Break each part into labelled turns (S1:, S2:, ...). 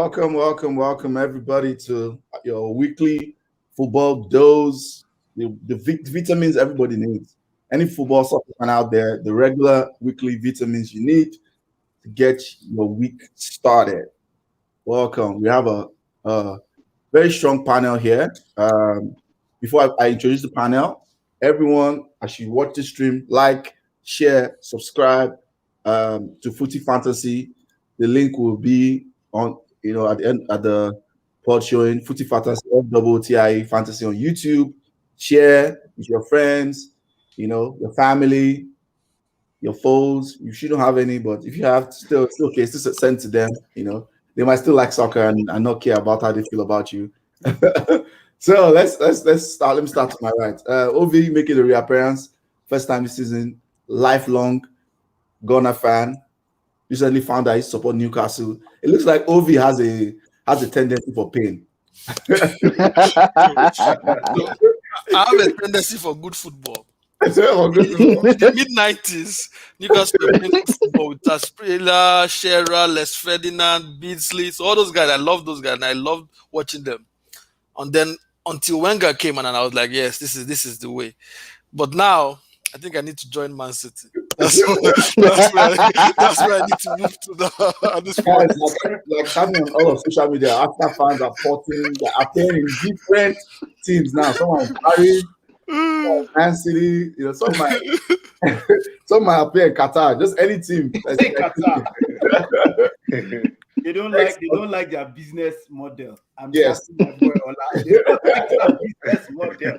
S1: Welcome, everybody to your weekly football dose. The vitamins everybody needs. Any football soccer fan out there, the regular weekly vitamins you need to get your week started. Welcome. We have a very strong panel here. Before I introduce the panel, everyone, as you watch the stream, like, share, subscribe to Footy Fantasy. The link will be on, at the end at the pod showing Footy Fantasy, FWTIE Fantasy on YouTube. Share with your friends, your family, your foes. You shouldn't have any, but if you have, still it's okay. Still send to them. They might still like soccer and not care about how they feel about you. So let's start. Let me start to my right. Ov making a reappearance, first time this season, lifelong Ghana fan. Recently found out he support Newcastle. It looks like Ov has a tendency for pain.
S2: I have a tendency for good football. In the mid-90s, Newcastle were playing good football with Asprilla, Shearer, Les Ferdinand, Beardsley. So all those guys, I love those guys, and I loved watching them. And then until Wenger came and I was like, yes, this is the way. But now I think I need to join Man City. That's where I need to move to at this point.
S1: Like having on all of social media, after fans are appearing in different teams now. Someone in Paris, Man City, some might appear in Qatar. Just any team.
S3: Qatar. They don't like their business model.
S1: Yes.
S3: They don't like their business model.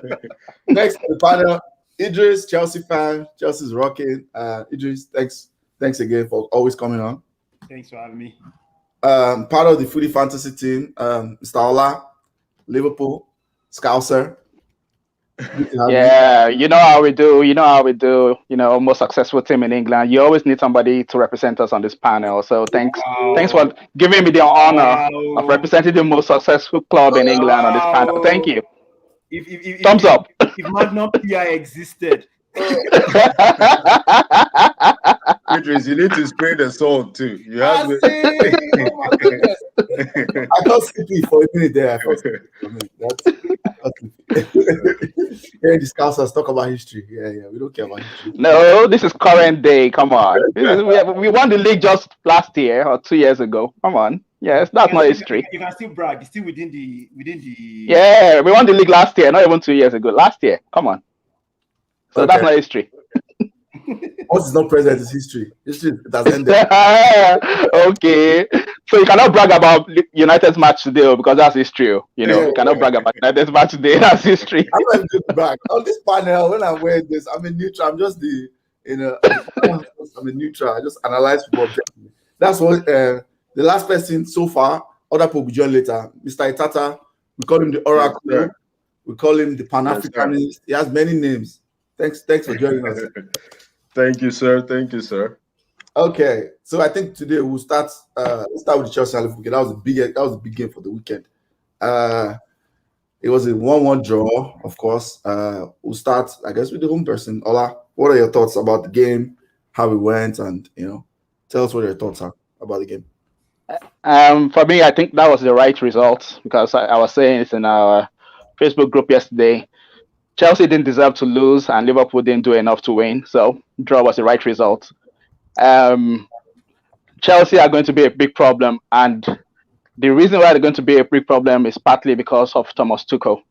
S1: Next on the panel, Idris, Chelsea fan. Chelsea's rocking. Idris, thanks again for always coming on.
S3: Thanks for having me.
S1: Part of the Footy Fantasy team, Mr. Ola, Liverpool, Scouser.
S4: Yeah, you know how we do. Most successful team in England. You always need somebody to represent us on this panel. So thanks for giving me the honor of representing the most successful club in England on this panel. Thank you. Thumbs up.
S3: If Magnum PI existed.
S5: Idris, you need to spray the salt too. You have to.
S1: I got sleepy for a minute there. Here discuss us, talk about history. Yeah, we don't care about history.
S4: No, this is current day. Come on. We won the league just last year or 2 years ago. Come on. Yes, that's not history.
S3: You can still brag. It's still within the.
S4: Yeah, we won the league last year, not even 2 years ago. Last year. Come on. So okay. That's not history.
S1: What is not present is history. History has ended.
S4: Okay. So you cannot brag about United's match today because that's history. You cannot brag about United's match today. That's history.
S1: I'm not even brag. On this panel, when I'm wearing this, I'm a neutral. I'm just I'm a neutral. I just analyze football. That's what the last person so far. Other people will join later. Mr. Itata, we call him the Oracle. Yes, we call him the Pan-Africanist. He has many names. Thanks for joining us.
S5: Thank you, sir.
S1: Okay, so I think today we'll start. Let's start with the Chelsea and Liverpool. That was a big game for the weekend. It was a 1-1 draw, of course. We'll start, I guess, with the home person. Ola, what are your thoughts about the game? How it went, and tell us what your thoughts are about the game.
S4: For me, I think that was the right result because I was saying it in our Facebook group yesterday. Chelsea didn't deserve to lose, and Liverpool didn't do enough to win. So draw was the right result. Chelsea are going to be a big problem, and the reason why they're going to be a big problem is partly because of Thomas Tuchel.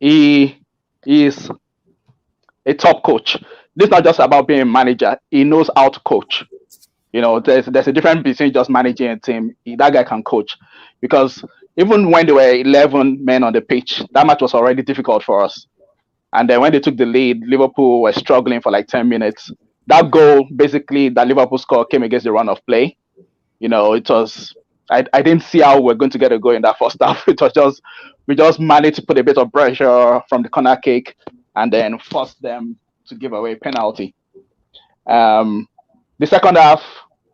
S4: He is a top coach. This is not just about being a manager. He knows how to coach. There's a difference between just managing a team. That guy can coach, because even when there were 11 men on the pitch, that match was already difficult for us. And then when they took the lead, Liverpool were struggling for like 10 minutes. That goal, basically, that Liverpool score came against the run of play. It was, I didn't see how we're going to get a goal in that first half. It was just, we just managed to put a bit of pressure from the corner kick and then force them to give away a penalty. The second half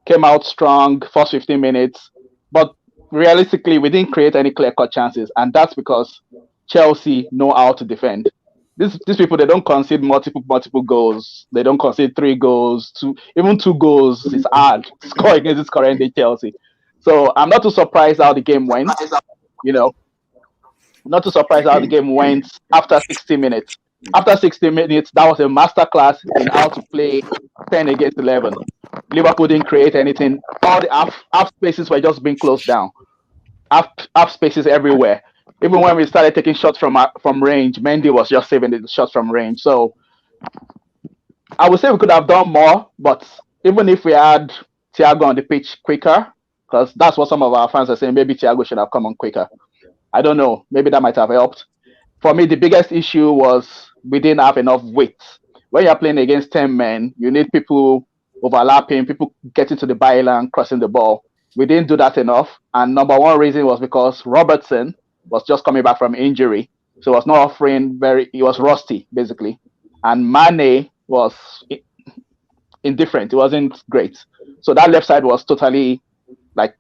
S4: came out strong, first 15 minutes, but realistically, we didn't create any clear-cut chances, and that's because Chelsea know how to defend. These people, they don't concede multiple goals. They don't concede 3 goals, even 2 goals is hard to score against this current day Chelsea. So I'm not too surprised how the game went. You know, not too surprised how the game went after 60 minutes. After 60 minutes, that was a masterclass in how to play 10 against 11. Liverpool didn't create anything. All the half spaces were just being closed down. Half spaces everywhere. Even when we started taking shots from range, Mendy was just saving the shots from range. So I would say we could have done more, but even if we had Thiago on the pitch quicker, because that's what some of our fans are saying, maybe Thiago should have come on quicker. I don't know. Maybe that might have helped. For me, the biggest issue was we didn't have enough weight. When you're playing against 10 men, you need people overlapping, people getting to the byline, crossing the ball. We didn't do that enough. And number one reason was because Robertson was just coming back from injury. So he was not offering he was rusty, basically. And Mane was indifferent. It wasn't great. So that left side was totally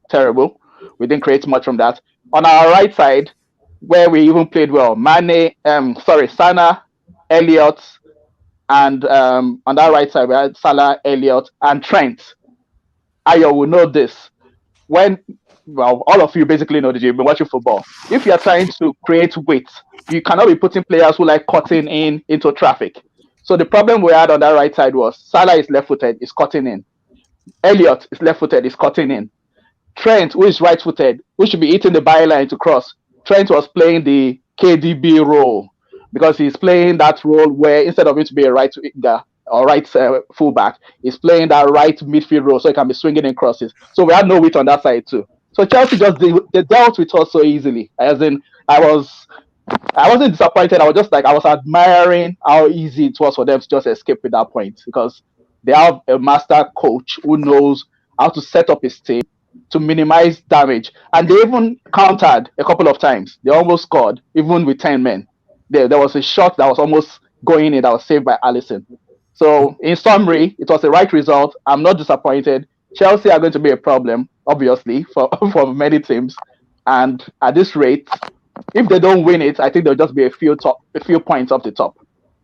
S4: terrible. We didn't create much from that. On our right side, where we even played well, Sana, Elliott, and on that right side we had Salah, Elliott, and Trent. Ayo will know this. All of you basically know that you've been watching football. If you're trying to create weight, you cannot be putting players who like cutting into traffic. So the problem we had on that right side was Salah is left-footed, is cutting in. Elliott is left-footed, is cutting in. Trent, who is right-footed, who should be hitting the byline to cross. Trent was playing the KDB role because he's playing that role where instead of him to be a right winger or right fullback, he's playing that right midfield role so he can be swinging in crosses. So we had no weight on that side too. So Chelsea they dealt with us so easily. As in, I wasn't disappointed. I was just I was admiring how easy it was for them to just escape with that point because they have a master coach who knows how to set up his team to minimize damage. And they even countered a couple of times. They almost scored, even with 10 men. There was a shot that was almost going in that was saved by Alisson. So, in summary, it was the right result. I'm not disappointed. Chelsea are going to be a problem, obviously, for many teams. And at this rate, if they don't win it, I think there'll just be a few points off the top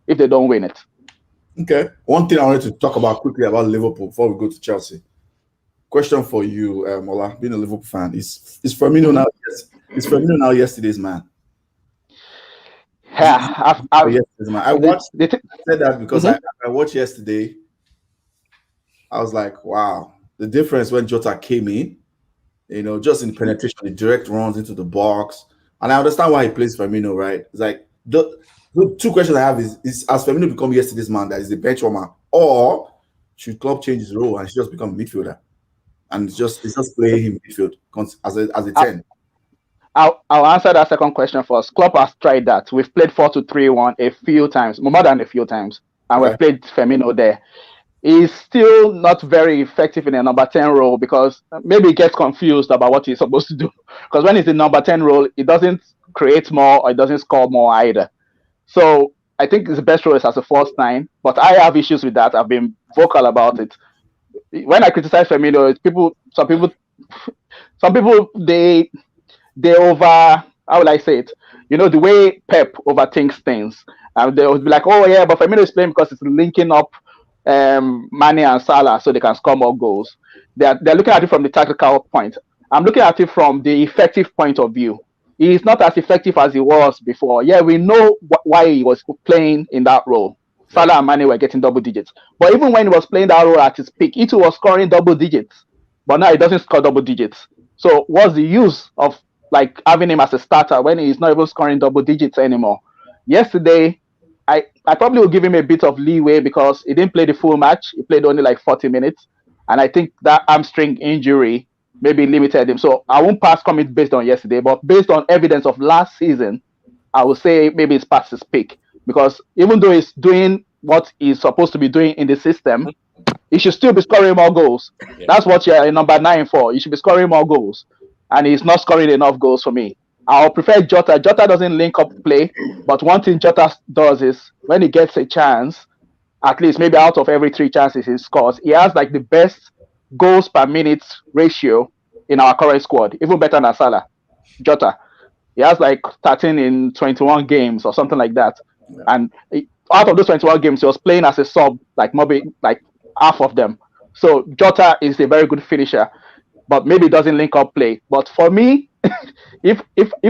S4: if they don't win it.
S1: Okay. One thing I wanted to talk about quickly about Liverpool before we go to Chelsea. Question for you, Ola, being a Liverpool fan, is Firmino now? Is Firmino now yesterday's man?
S4: Yeah,
S1: yesterday's man. I said that because I watched yesterday. I was like, wow, the difference when Jota came in, just in penetration, the direct runs into the box, and I understand why he plays Firmino, right? It's like the two questions I have is has Firmino become yesterday's man that is the bench warmer, or should Klopp change his role and he just become a midfielder? And it's just playing him midfield as a 10.
S4: I'll answer that second question first. Klopp has tried that. We've played 4-2-3-1 a few times, more than a few times, and we've played Firmino there. He's still not very effective in a number 10 role because maybe he gets confused about what he's supposed to do. Because when he's in number 10 role, he doesn't create more or he doesn't score more either. So I think his best role is as a false nine, but I have issues with that. I've been vocal about it. When I criticize Firmino, some people they over, how will I say it? The way Pep overthinks things. They would be like, oh yeah, but Firmino is playing because it's linking up Mane and Salah so they can score more goals. They're looking at it from the tactical point. I'm looking at it from the effective point of view. He's not as effective as he was before. Yeah, we know why he was playing in that role. Salah and Mane were getting double digits. But even when he was playing that role at his peak, he too was scoring double digits. But now he doesn't score double digits. So what's the use of having him as a starter when he's not even scoring double digits anymore? Yesterday, I probably will give him a bit of leeway because he didn't play the full match. He played only 40 minutes. And I think that hamstring injury maybe limited him. So I won't pass comment based on yesterday, but based on evidence of last season, I would say maybe it's past his peak. Because even though he's doing what he's supposed to be doing in the system, he should still be scoring more goals. Yeah. That's what you're in number 9 for. You should be scoring more goals. And he's not scoring enough goals for me. I'll prefer Jota. Jota doesn't link up play, but one thing Jota does is when he gets a chance, at least maybe out of every 3 chances he scores, he has the best goals per minute ratio in our current squad, even better than Salah. Jota. He has 13 in 21 games or something like that. Yeah. And out of those 21 games, he was playing as a sub, maybe half of them. So Jota is a very good finisher. but maybe it doesn't link up play. But for me, if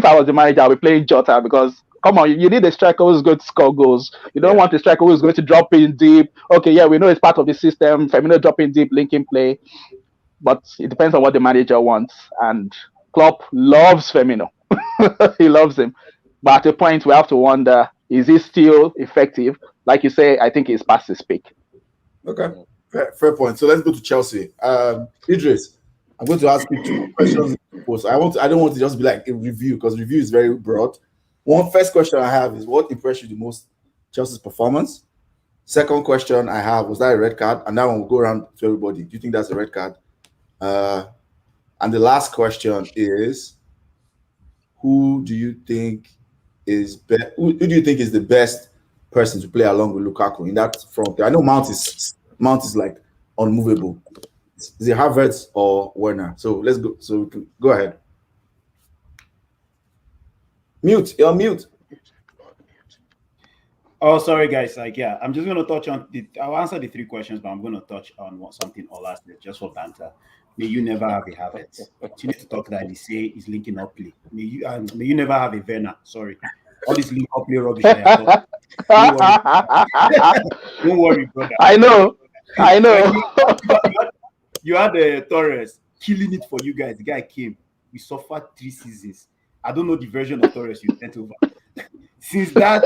S4: I was the manager, I'll be playing Jota because come on, you need a striker who's going to score goals. You don't want a striker who's going to drop in deep. Okay, yeah, we know it's part of the system. Firmino drop in deep, linking play, but it depends on what the manager wants. And Klopp loves Firmino. He loves him. But at a point, we have to wonder, is he still effective? Like you say, I think he's past his peak.
S1: Okay, fair point. So let's go to Chelsea. Idris, I'm going to ask you 2 questions. I don't want to just be like a review because review is very broad. First question I have is what impressed you the most Chelsea's performance? Second question I have, was that a red card? And that one will go around to everybody. Do you think that's a red card? And the last question is, who do you think is who do you think is the best person to play along with Lukaku in that front? I know Mount is like unmovable. Is it Havertz or Werner? So let's go. So we can go ahead. Mute. You're mute.
S3: Oh, sorry, guys. I'm just gonna touch on I'll answer the 3 questions, but I'm gonna touch on something Ola said just for banter. May you never have a Havertz. You need to talk that they say is linking up play. May you never have a Werner. Sorry, all this link up play rubbish. Don't worry, brother.
S4: I know.
S3: You had the Torres killing it for you guys. The guy came. We suffered 3 seasons. I don't know the version of Torres you sent over. Since that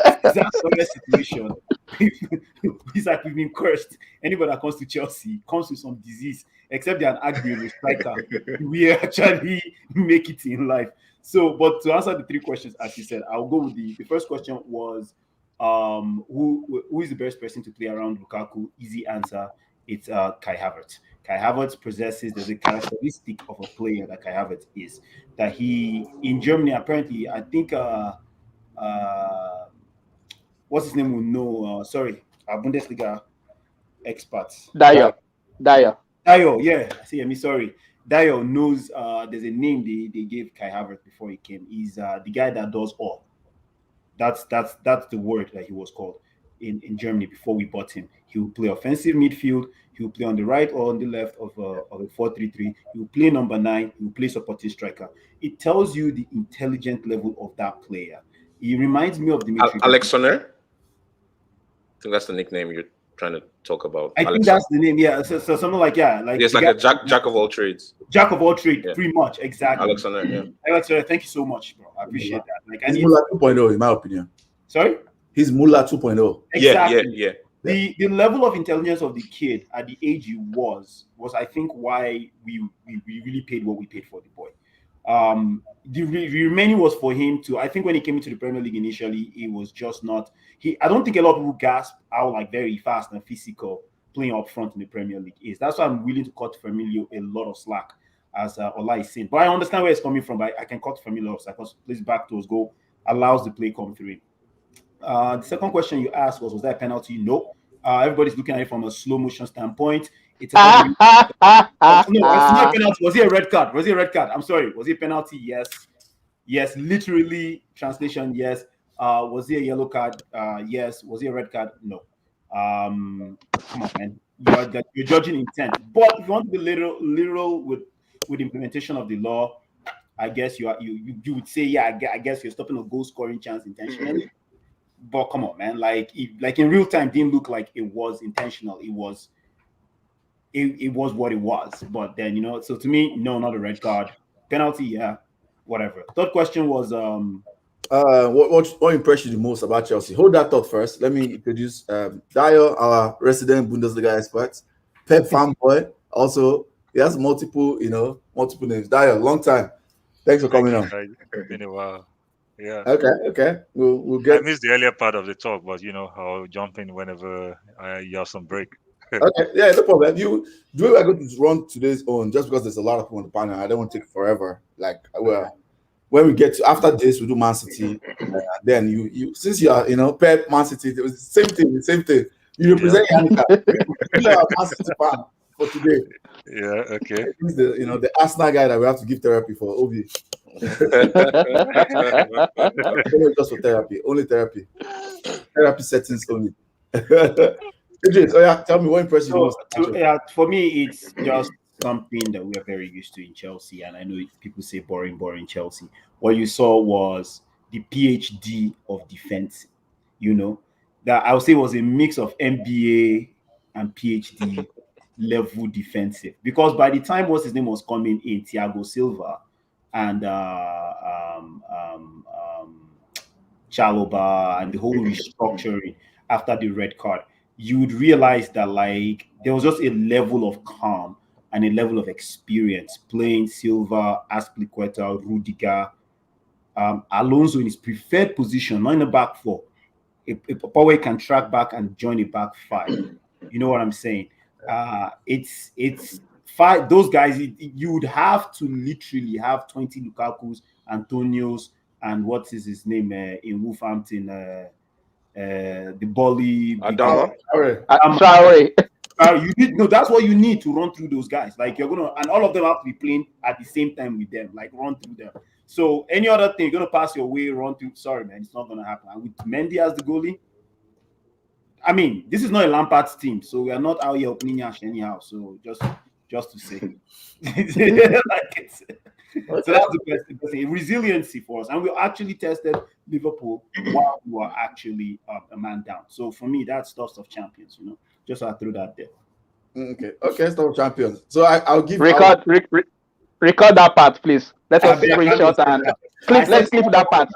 S3: Torres situation, it's like we've been cursed. Anybody that comes to Chelsea comes with some disease, except they're an aggressive striker. We actually make it in life. So, but to answer the 3 questions, as you said, I'll go with the first question was who is the best person to play around Lukaku? Easy answer. It's Kai Havertz. Kai Havertz there's a characteristic of a player that Kai Havertz is, that he, in Germany, apparently, I think, what's his name will know, our Bundesliga experts.
S4: Dyer.
S3: Yeah, sorry. Dio knows there's a name they gave Kai Havertz before he came. He's the guy that does all. That's the word that he was called in Germany before we bought him. He will play offensive midfield. He will play on the right or on the left of a 4-3-3. He will play number 9. He will play supporting striker. It tells you the intelligent level of that player. He reminds me of Dimitri.
S6: Alexander? I think that's the nickname you're trying to talk about.
S3: I think that's the name. Yeah. So something like
S6: it's like a jack of all trades.
S3: Jack of all trades, pretty much. Exactly.
S6: Alexander, yeah.
S3: Alexander, thank you so much, bro. I appreciate that.
S1: He's Muller 2.0, in my opinion.
S3: Sorry?
S1: He's Muller 2.0.
S3: Exactly.
S6: Yeah.
S3: The level of intelligence of the kid at the age he was I think why we really paid what we paid for the boy. The remaining was for him to, I think when he came into the Premier League initially, it was just not, I don't think a lot of people grasp how like very fast and physical playing up front in the Premier League is. That's why I'm willing to cut Firmino a lot of slack, as Ola is saying. But I understand where it's coming from. I can cut Firmino off because plays back to his goal, allows the play come through. The second question you asked was that a penalty? No. Everybody's looking at it from a slow motion standpoint. It's a no, it's not a penalty. Was it a red card? I'm sorry. Was it a penalty? Yes. Literally, translation. Yes. Was it a yellow card? Yes. Was it a red card? No. Come on, man. You're judging intent. But if you want to be literal with implementation of the law, I guess you would say, I guess you're stopping a goal scoring chance intentionally. But come on, man. Like in real time, didn't look like it was intentional. It was what it was. But then, so to me, no, not a red card. Penalty, yeah, whatever. Third question was
S1: what impressed you the most about Chelsea? Hold that thought first. Let me introduce Dio, our resident Bundesliga expert, Pep fanboy. Also, he has multiple names. Dio, long time. Thanks for coming on.
S7: It's been a while. Yeah.
S1: Okay. We'll get.
S7: I missed the earlier part of the talk, but I'll jump in whenever you have some break.
S1: Okay, yeah, no problem. We are going to run today's own just because there's a lot of people on the panel. I don't want to take forever. Like, when we get to after this, we do Man City. Then you since you are Pep Man City, it was the same thing. You represent Yannicka. You are a Man City fan for today.
S7: Yeah. Okay.
S1: He's the Arsenal guy that we have to give therapy for. Obi. Just for therapy, only therapy settings only. Idris, tell me what impressed you most.
S3: For me, it's just something that we are very used to in Chelsea, and I know people say boring, boring Chelsea. What you saw was the PhD of defense. You know, that I would say was a mix of MBA and PhD level defensive. Because by the time what's his name was coming in, Thiago Silva and Chaloba and the whole restructuring after the red card, you would realize that like there was just a level of calm and a level of experience playing Silva, Aspilicueta, Rudiger, Alonso in his preferred position, not in the back four. A power can track back and join a back five. You know what I'm saying? It's five. Those guys, you would have to literally have 20 Lukaku's, Antonios, and what is his name in Wolverhampton? The Bolly.
S6: Adama.
S4: Sorry.
S3: You need no. That's what you need to run through those guys. Like you're gonna, and all of them have to be playing at the same time with them. Like run through them. So any other thing, you're gonna pass your way, run through. Sorry, man, it's not gonna happen. And with Mendy as the goalie, I mean, this is not a Lampard's team, so we are not out here opening Yash anyhow. So just to say, like it's, so that's the best thing. Resiliency for us, and we actually tested Liverpool while we were actually a man down. So for me, that's stuff of champions. You know, just so I threw that there.
S1: Okay, stuff of champions. So I'll give
S4: Record that part, please. Let us screenshot and let's clip that part.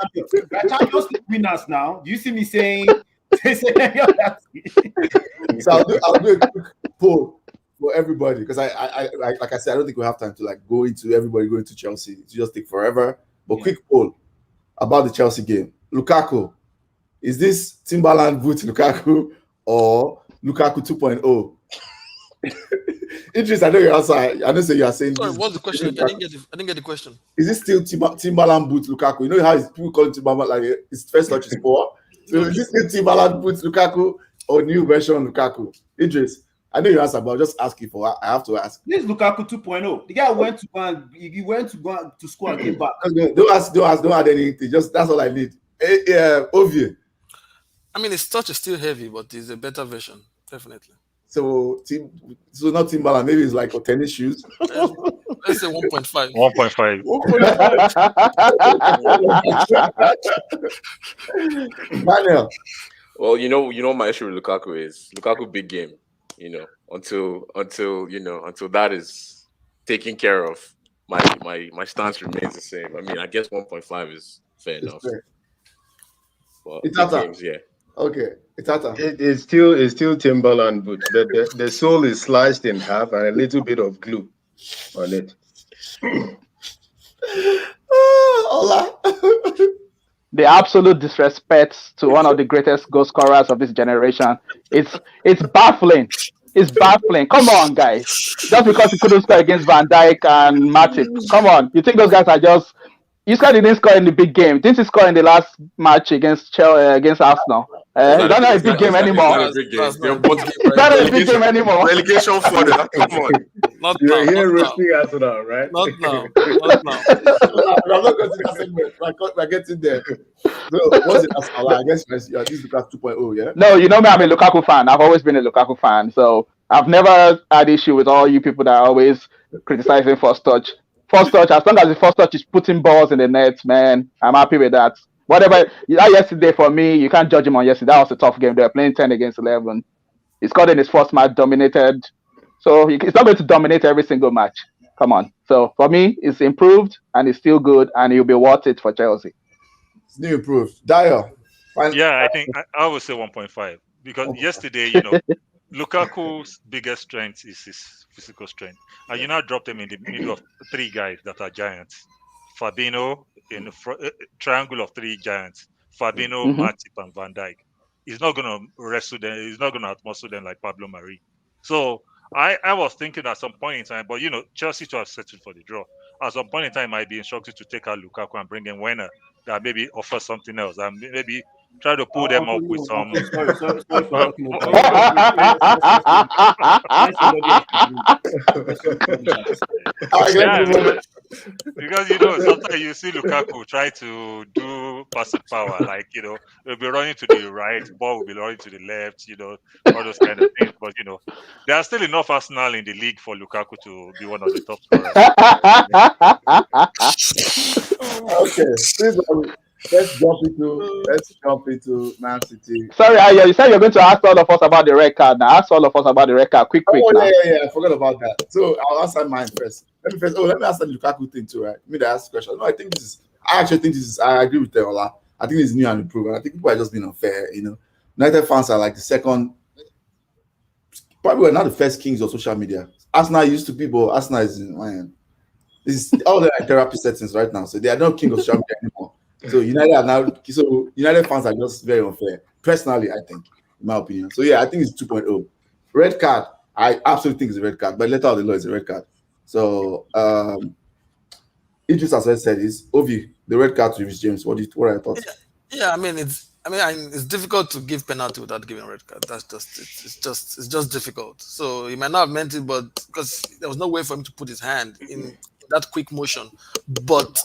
S3: Champions League winners now. Do you see me saying?
S1: So I'll do a quick poll for everybody because I like I said, I don't think we have time to like go into everybody going to Chelsea. It just take forever. But quick poll about the Chelsea game. Lukaku, is this Timberland boot Lukaku or Lukaku 2.0? Idris, I know your answer. I know you are saying.
S2: Sorry, what's the question? I didn't get the question.
S1: Is this still Timberland boot Lukaku? You know how people call him Timberland, like his first touch is poor. So is this still Timberland boot Lukaku or new version Lukaku? Idris, I know you answer, but I'll just ask you for. I have to ask.
S3: This is Lukaku 2.0. The guy went to go to school and came back.
S1: Don't add anything. Just that's all I need. Ovie.
S2: I mean, his touch is still heavy, but it's a better version, definitely.
S1: So not Timberland. Maybe it's like for tennis shoes.
S2: Let's say 1.5.
S7: 1.5.
S1: Daniel.
S6: Well, you know my issue with Lukaku is Lukaku big game. You know, until that is taken care of, my stance remains the same. I mean, I guess 1.5 is fair enough. But
S1: It's
S6: big games, yeah.
S1: Okay,
S5: It's still Timberland boot. The sole is sliced in half and a little bit of glue on it.
S1: Hola.
S4: The absolute disrespect to one of the greatest goal scorers of this generation. It's baffling. It's baffling. Come on, guys. Just because he couldn't score against Van Dijk and Matip. Come on. You think those guys are just... You said he didn't score in the big game. Didn't he score in the last match against Arsenal? It's not a big game anymore. It's not a big game anymore.
S6: Relegation further. Come on.
S2: Not
S5: You're
S2: now.
S5: here
S2: Not now.
S5: roasting Arsenal, right?
S2: Not now. Not now.
S1: I'm not going to that segment. We're getting there. So, what's it? I guess this is Lukaku 2.0, yeah?
S4: No, you know me, I'm a Lukaku fan. I've always been a Lukaku fan. So I've never had issue with all you people that are always criticizing first touch. First touch, as long as the first touch is putting balls in the net, man, I'm happy with that. Whatever, yesterday for me, you can't judge him on yesterday. That was a tough game. They were playing 10 against 11. He scored in his first match, dominated. So he's not going to dominate every single match. Come on. So for me, it's improved and it's still good and he'll be worth it for Chelsea.
S1: It's new improved. Dyer.
S7: Yeah, I think I would say 1.5 because yesterday, Lukaku's biggest strength is his physical strength. And you now drop him in the middle of three guys that are giants. Fabinho in the triangle of three giants. Fabinho, Matip, and Van Dijk. He's not going to wrestle them. He's not going to outmuscle them like Pablo Mari. So I was thinking at some point in time, but Chelsea to have settled for the draw. At some point in time, I might be instructed to take out Lukaku and bring in Werner that maybe offer something else and maybe try to pull them up with some.
S3: Sorry for talking
S7: Because sometimes you see Lukaku try to do passive power, like he'll be running to the right, ball will be running to the left, all those kind of things. But there are still enough Arsenal in the league for Lukaku to be one of the top scorers.
S1: Okay, please, let's jump into Man City.
S4: Sorry, you said you're going to ask all of us about the red card. Now ask all of us about the red card. Quick
S1: Oh
S4: now.
S1: yeah, I forgot about that. So I'll answer mine first. Let me answer the Lukaku thing too, right? Me to ask question. No, I actually think this is. I agree with Teola. I think it's new and improved. I think people are just being unfair. United fans are like the second. Probably we're not the first kings of social media. Arsenal used to be, but Arsenal is in man. This is all the therapy settings right now, so they are not king of social media anymore. So United fans are just very unfair. Personally, I think, in my opinion. So yeah, I think it's 2.0. Red card. I absolutely think it's a red card, but letter of the law is a red card. So Idris, as I said, is Ovi the red card to Rhys James. What are your thoughts?
S2: Yeah, it's difficult to give penalty without giving a red card. That's just it's just difficult. So he might not have meant it, but because there was no way for him to put his hand in that quick motion. But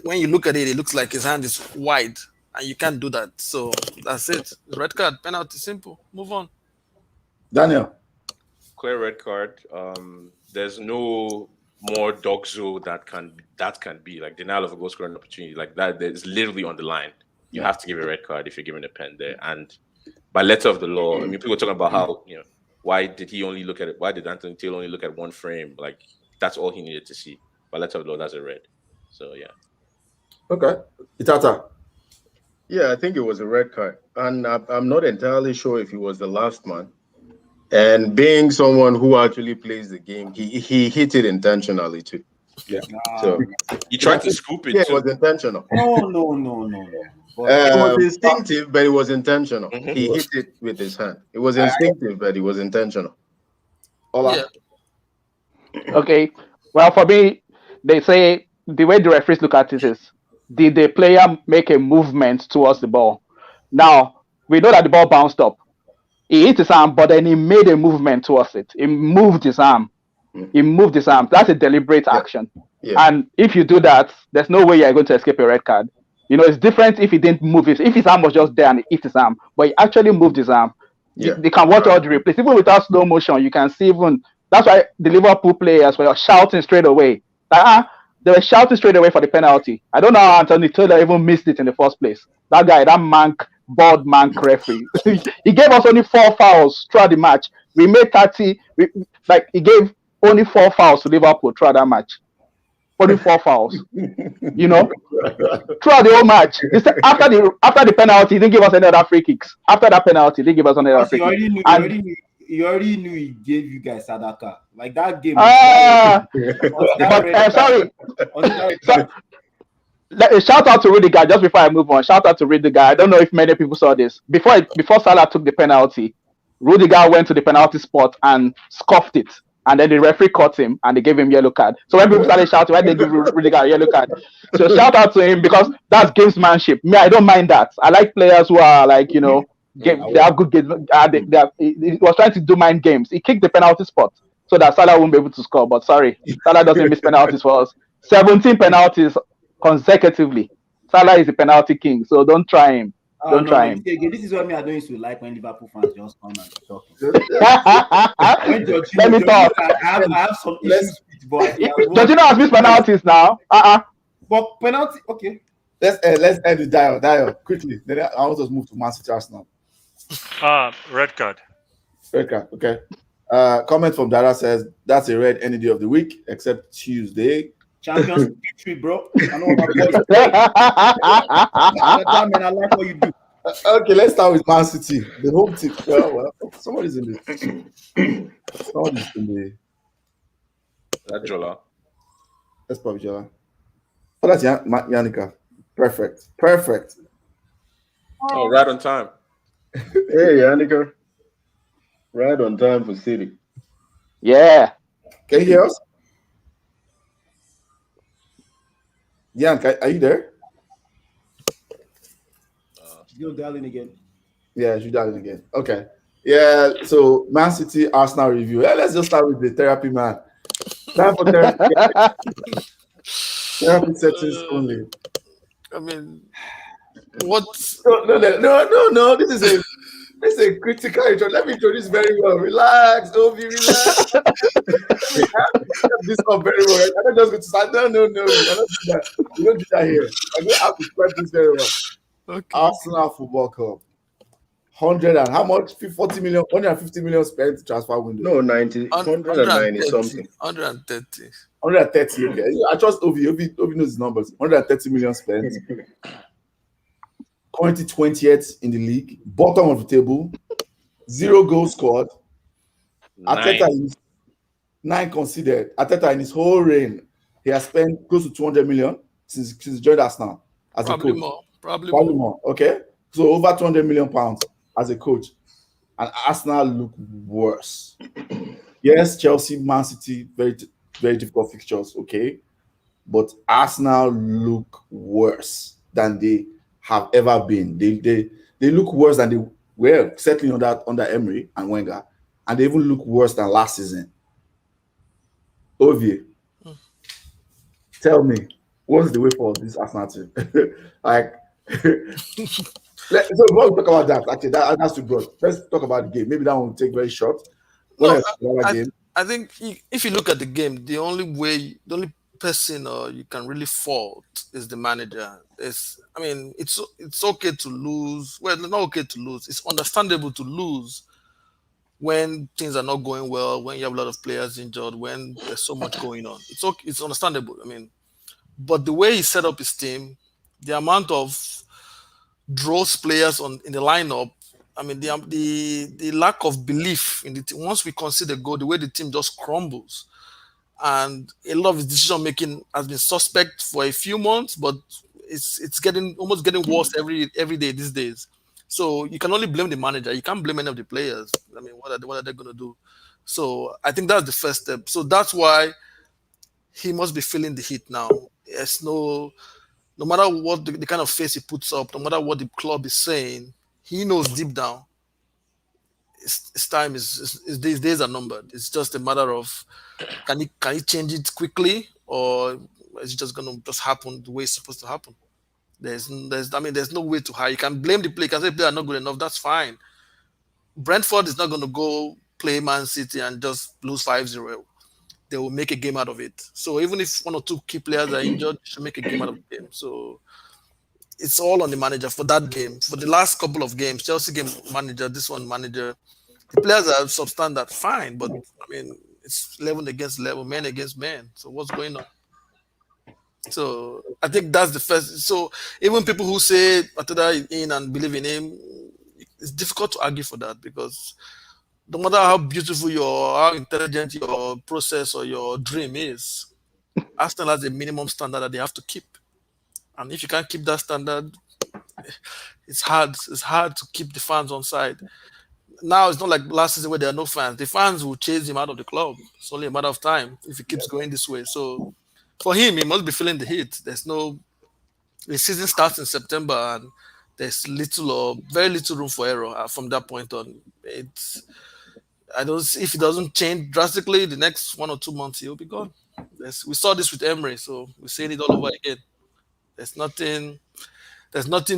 S2: when you look at it, it looks like his hand is wide, and you can't do that. So that's it. Red card, penalty, simple. Move on.
S1: Daniel.
S6: Clear red card. There's no more dogzo that can be like denial of a goal scoring opportunity like that. It's literally on the line. You have to give a red card if you're given a pen there. And by letter of the law, I mean, people are talking about how why did Anthony Taylor only look at one frame? Like that's all he needed to see. By letter of the law, that's a red. So yeah.
S1: Okay, Itata.
S5: Yeah, I think it was a red card, and I'm not entirely sure if he was the last man. And being someone who actually plays the game, he hit it intentionally too.
S1: Yeah.
S5: So
S6: he tried to scoop it.
S5: Yeah, it was intentional.
S3: No.
S5: It was instinctive, but it was intentional.
S6: Mhm.
S5: He hit it with his hand. It was instinctive, but it was intentional.
S1: Ola.
S2: Yeah.
S4: Okay. Well, for me, they say the way the referees look at it is, did the player make a movement towards the ball? Now, we know that the ball bounced up. He hit his arm, but then he made a movement towards it. He moved his arm. That's a deliberate action.
S5: Yeah.
S4: And if you do that, there's no way you're going to escape a red card. It's different if he didn't move it. If his arm was just there and he hit his arm, but he actually moved his arm.
S5: Yeah.
S4: They can watch all the replays. Even without slow motion, you can see even. That's why the Liverpool players were shouting straight away. They were shouting straight away for the penalty. I don't know how Anthony Taylor even missed it in the first place. That guy, bald mank referee. He gave us only 4 fouls throughout the match. We made 30. He gave only 4 fouls to Liverpool throughout that match. Only 4 fouls. Throughout the whole match. After the penalty, he didn't give us any other free kicks. After that penalty, he didn't give us any other free kicks.
S3: You already knew he gave you guys Sadaka. Like that game.
S4: Shout out to Rudiger just before I move on. Shout out to Rudiger. I don't know if many people saw this. Before Salah took the penalty, Rudiger went to the penalty spot and scuffed it. And then the referee caught him and they gave him yellow card. So when people started shouting, why they give Rudiger a yellow card? So shout out to him because that's gamesmanship. Me, I don't mind that. I like players who are like, they have good games. He was trying to do mind games. He kicked the penalty spot so that Salah won't be able to score. But sorry, Salah doesn't miss penalties for us. 17 penalties consecutively. Salah is the penalty king, so don't try him. Don't try him.
S3: This is what I don't used to like when Liverpool fans just come and talk.
S4: Let me talk.
S3: I have some issues with but
S4: Jorginho has missed penalties now.
S3: But penalty, okay.
S1: Let's end with Dio quickly. Then I want us to move to Man City Arsenal.
S7: Red card.
S1: Red card. Okay. Comment from Dara says that's a red any day of the week except Tuesday.
S3: Champions victory, bro. I know what I like what you do.
S1: Okay, let's start with Man City. The home team. Well, somebody's in the. Somebody's in the.
S6: That's Jola.
S1: That's probably Jola. Oh, that's Yannicka. Perfect.
S6: Oh, right on time.
S5: Hey, Yannicka. Right on time for City.
S4: Yeah.
S1: Can you hear us? Yank, are you there?
S3: You're dialing again.
S1: Yeah, you're dialing again. Okay. Yeah, so Man City Arsenal review. Yeah, let's just start with the therapy man. Time for therapy. Therapy settings only.
S2: I mean, what?
S1: No. This is a critical intro. Let me introduce very well. Relax, Ovi, relax. Let me set this up very well. I don't just go to start. No. I don't do that. We don't do that here. I have to prep this very well.
S2: Okay.
S1: Arsenal Football Club. 100 and how much? 40 million, 150 million spent transfer window.
S5: No, 90, 190 something.
S2: 130.
S1: 130. Okay. I trust Ovi. Ovi knows his numbers. 130 million spent. Currently 20th in the league, bottom of the table, 0 goals scored. Arteta is 9 conceded. Arteta in his whole reign, he has spent close to 200 million since he joined Arsenal as
S2: Probably
S1: a coach.
S2: more. Probably
S1: more. Okay, so over 200 million pounds as a coach, and Arsenal look worse. Yes, Chelsea, Man City, very very difficult fixtures. Okay, but Arsenal look worse than they have ever been. They look worse than they were certainly under Emery and Wenger, and they even look worse than last season. Ovie, tell me, what's the way for this Arsenal team? Like, so we'll talk about that. Actually, that's too broad. Let's talk about the game. Maybe that will take very short.
S2: No, I think if you look at the game, the only person you can really fault is the manager. It's okay to lose. Well, it's not okay to lose. It's understandable to lose when things are not going well, when you have a lot of players injured, when there's so much going on. It's okay. It's understandable. But the way he set up his team, the amount of draws players in the lineup, the lack of belief in the team. Once we concede a goal, the way the team just crumbles. And a lot of his decision making has been suspect for a few months, but it's almost getting worse every day these days. So you can only blame the manager. You can't blame any of the players. What are they going to do? So I think that's the first step. So that's why he must be feeling the heat now. No matter what the kind of face he puts up, no matter what the club is saying, he knows deep down his time his days are numbered. It's just a matter of can he change it quickly, or is it just gonna just happen the way it's supposed to happen? There's no way to hide. You can blame the player. You can say they are not good enough. That's fine. Brentford is not going to go play Man City and just lose 5-0. They will make a game out of it. So even if one or two key players are injured, they should make a game out of the game. So it's all on the manager for that game. For the last couple of games, Chelsea game manager, this one manager, the players are substandard, fine, but it's 11 against 11, men against men. So what's going on? So I think that's the first. So even people who say Ateta in and believe in him, it's difficult to argue for that, because no matter how beautiful how intelligent your process or your dream is, Arsenal has a minimum standard that they have to keep. And if you can't keep that standard, it's hard. It's hard to keep the fans on side. Now it's not like last season where there are no fans. The fans will chase him out of the club. It's only a matter of time if he keeps going this way. So for him, he must be feeling the heat. The season starts in September, and there's little or very little room for error from that point on. If it doesn't change drastically, the next 1 or 2 months he'll be gone. We saw this with Emery, so we're seeing it all over again. There's nothing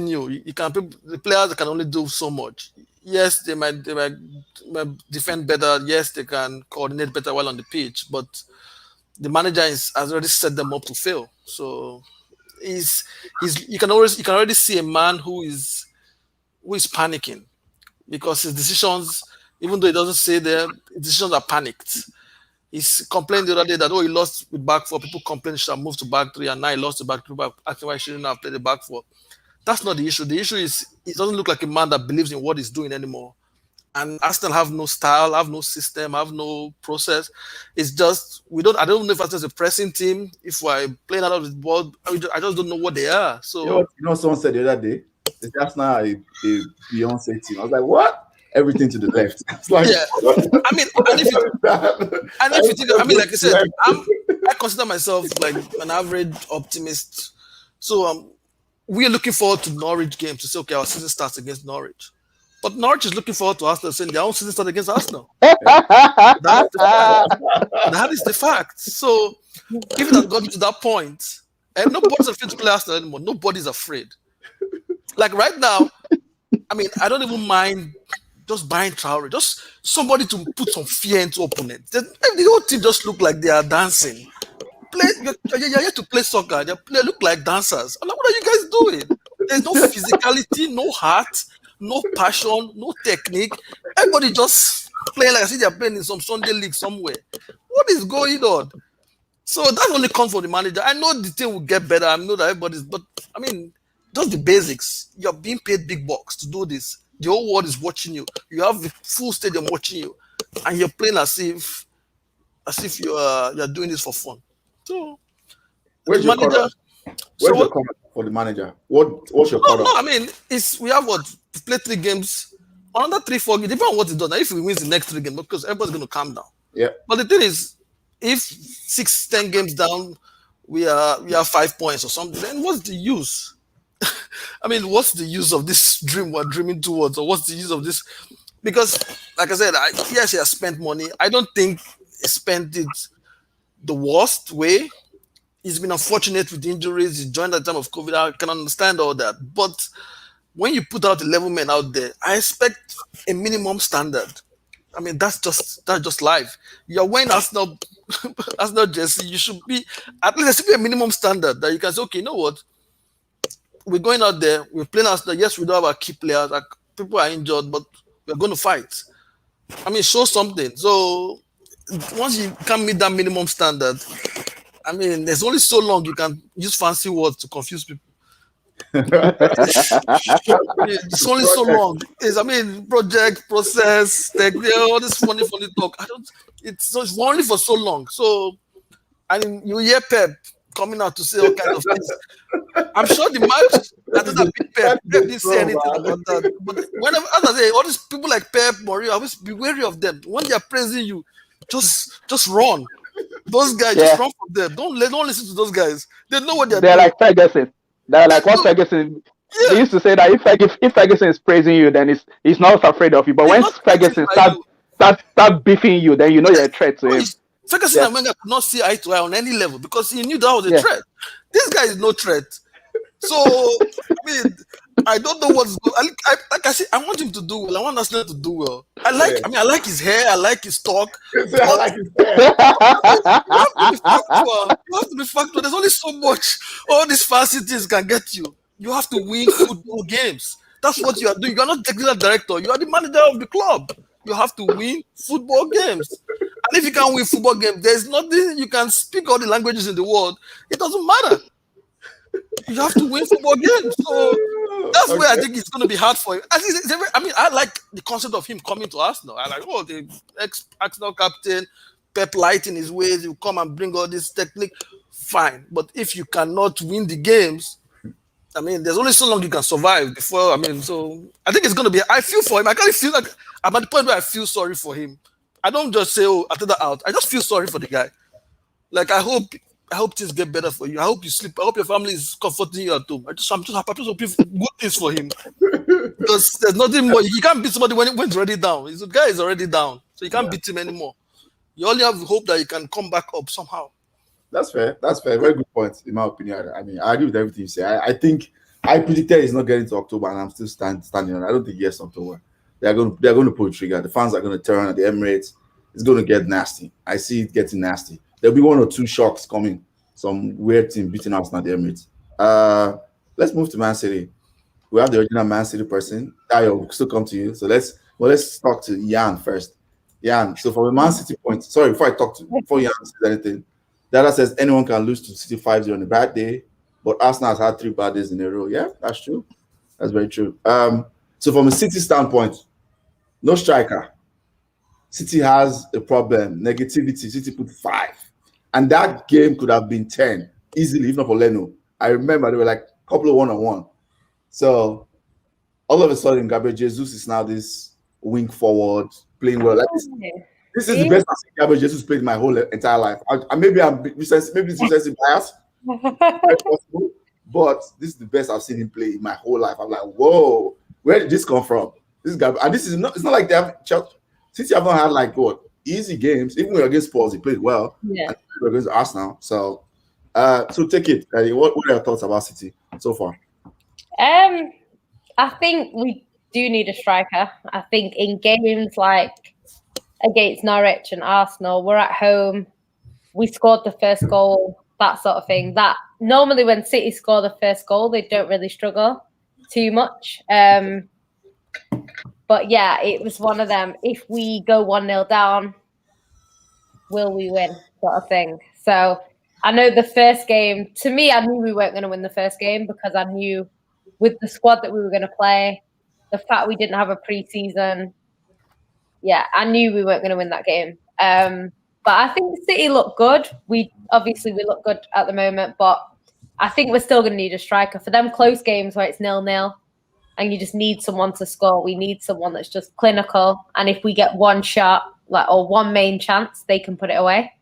S2: new. The players can only do so much. Yes, they might defend better. Yes, they can coordinate better while on the pitch, but the manager has already set them up to fail. So you can already see a man who is panicking, because his decisions, even though he doesn't say them, his decisions are panicked. He's complained the other day that he lost with back four. People complained he should have moved to back three, and now he lost to back three. Asking why he shouldn't have played the back four. That's not the issue. The issue is he doesn't look like a man that believes in what he's doing anymore. And Arsenal have no style, have no system, have no process. It's just I don't know if Arsenal is a pressing team. If we're playing out of the ball, I just don't know what they are. So
S1: someone said the other day, it's Arsenal a Beyonce team. I was like, what? Everything to the left. It's like,
S2: yeah. If you think, like I said, I consider myself like an average optimist. So we are looking forward to Norwich game to say, okay, our season starts against Norwich. But Norwich is looking forward to Arsenal saying their own season starts against Arsenal. That is the fact. So If it had gotten to that point, and nobody's afraid to play Arsenal anymore, nobody's afraid. Like right now, I mean, I don't even mind just buying Traore, just somebody to put some fear into opponents. The whole team just look like they are dancing. You're here to play soccer. They look like dancers. I'm like, what are you guys doing? There's no physicality, no heart, no passion, no technique. Everybody just playing like I see they're playing in some Sunday league somewhere. What is going on? So that only comes from the manager. I know the team will get better. I know that everybody's, but I mean, just the basics. You're being paid big bucks to do this. The whole world is watching you. You have the full stadium watching you, and you're playing as if you're doing this for fun. So,
S1: Where's your comment? Where's your comment for the manager? What's your comment?
S2: No, I mean, we have play 3 games, another 3-4 games, depending on what he does. Now, if he wins the next 3 games, because everybody's going to calm down.
S1: Yeah.
S2: But the thing is, if 6-10 games down, we have 5 points or something, then what's the use? I mean, what's the use of this dream we're dreaming towards, or what's the use of this? Because, like I said, yes, he has spent money. I don't think he spent it the worst way. He's been unfortunate with injuries. He joined at the time of COVID. I can understand all that. But when you put out 11 men out there, I expect a minimum standard. I mean, that's just life. You're wearing Arsenal jersey. You should be, at least there should be a minimum standard that you can say, okay, you know what? We're going out there. We're playing Arsenal. Yes, we don't have our key players. Like, people are injured, but we're going to fight. I mean, show something. So once you can't meet that minimum standard, I mean, there's only so long you can use fancy words to confuse people. It's only so long. Project, process, all this funny talk. It's only for so long. So, and you hear Pep coming out to say all kinds of things. I'm sure the match, I think that Pep didn't say anything about that. But whenever, as I say, all these people like Pep, Mourinho, always be wary of them. When they are praising you, just run. Those guys, just run from them. Don't listen to those guys. They know what they're doing.
S4: They're like Ferguson. They're like what Ferguson. Yeah. They used to say that if Ferguson is praising you, then he's not afraid of you. But when Ferguson start beefing you, then you know you're a threat to him.
S2: Ferguson and Wenger could not see eye to eye on any level because he knew that was a threat. This guy is no threat. So I mean, I don't know what's good. Like I said, I want him to do well. I want Arsenal to do well. I like his hair. I like his talk.
S1: I like his hair.
S2: You have to be factual. There's only so much all these fancy things can get you. You have to win football games. That's what you are doing. You are not technical director. You are the manager of the club. You have to win football games. And if you can't win football games, there's nothing. You can speak all the languages in the world. It doesn't matter. You have to win football games. So that's where I think it's going to be hard for him. I like the concept of him coming to Arsenal. I like, the ex-Arsenal captain, Pep light in his ways, you come and bring all this technique. Fine. But if you cannot win the games, I mean, there's only so long you can survive before. I mean, so I think it's going to be. I feel for him. I kind of feel like I'm at the point where I feel sorry for him. I don't just say, I take that out. I just feel sorry for the guy. Like, I hope things get better for you. I hope you sleep. I hope your family is comforting you at home. I'm just happy. I'm just hoping good things for him. Because there's nothing more. You can't beat somebody when he's already down. The guy is already down. So you can't beat him anymore. You only have hope that you can come back up somehow.
S1: That's fair. Very good point, in my opinion. I mean, I agree with everything you say. I think I predicted he's not getting to October, and I'm still standing on it. I don't think yes, October. They're going to pull the trigger. The fans are going to turn at the Emirates. It's going to get nasty. I see it getting nasty. There'll be 1 or 2 shocks coming. Some weird team beating us at the Emirates. Let's move to Man City. We have the original Man City person. Dayo will still come to you. So let's talk to Jan first. Jan, so from a Man City point, sorry, before Jan says anything, Dada says anyone can lose to City 5-0 on a bad day, but Arsenal has had 3 bad days in a row. Yeah, that's true. That's very true. So from a City standpoint, no striker. City has a problem. Negativity. City put 5. And that game could have been 10 easily, if not for Leno. I remember there were like a couple of 1-on-1. So all of a sudden, Gabriel Jesus is now this wing forward playing well. Like this is the best I've seen Gabriel Jesus played my whole entire life. Maybe it's recency bias, but this is the best I've seen him play in my whole life. I'm like, whoa, where did this come from? This guy, and this is not. It's not like they have. City have not had like easy games. Even when against Spurs, he played well.
S8: Yeah.
S1: we're going to Arsenal. So take it. What are your thoughts about City so far?
S8: I think we do need a striker. I think in games like against Norwich and Arsenal, we're at home. We scored the first goal, that sort of thing. That normally when City score the first goal, they don't really struggle too much. But yeah, it was one of them. If we go 1-0 down, will we win? Sort of thing. So I know the first game, to me, I knew we weren't going to win the first game because I knew with the squad that we were going to play, the fact we didn't have a pre-season, yeah, I knew we weren't going to win that game. But I think City look good. We look good at the moment, but I think we're still going to need a striker. For them close games where it's 0-0 and you just need someone to score, we need someone that's just clinical. And if we get one shot, or one main chance, they can put it away.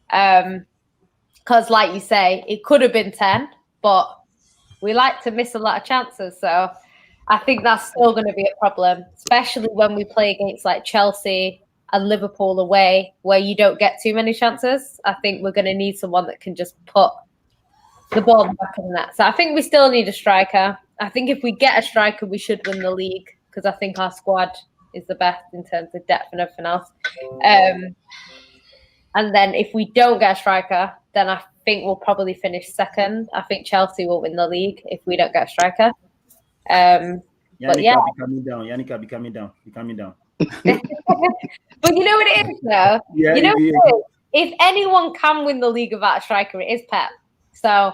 S8: Because like you say, it could have been 10, but we like to miss a lot of chances. So I think that's still going to be a problem, especially when we play against like Chelsea and Liverpool away, where you don't get too many chances. I think we're going to need someone that can just put the ball back in the net. So I think we still need a striker. I think if we get a striker, we should win the league because I think our squad is the best in terms of depth and everything else. And then if we don't get a striker, then I think we'll probably finish second. I think Chelsea will win the league if we don't get a striker. But yeah,
S3: be coming down. Yannicka, be coming down.
S8: But you know what it is, though?
S3: Yeah,
S8: you know what it is? If anyone can win the league without a striker, it is Pep. So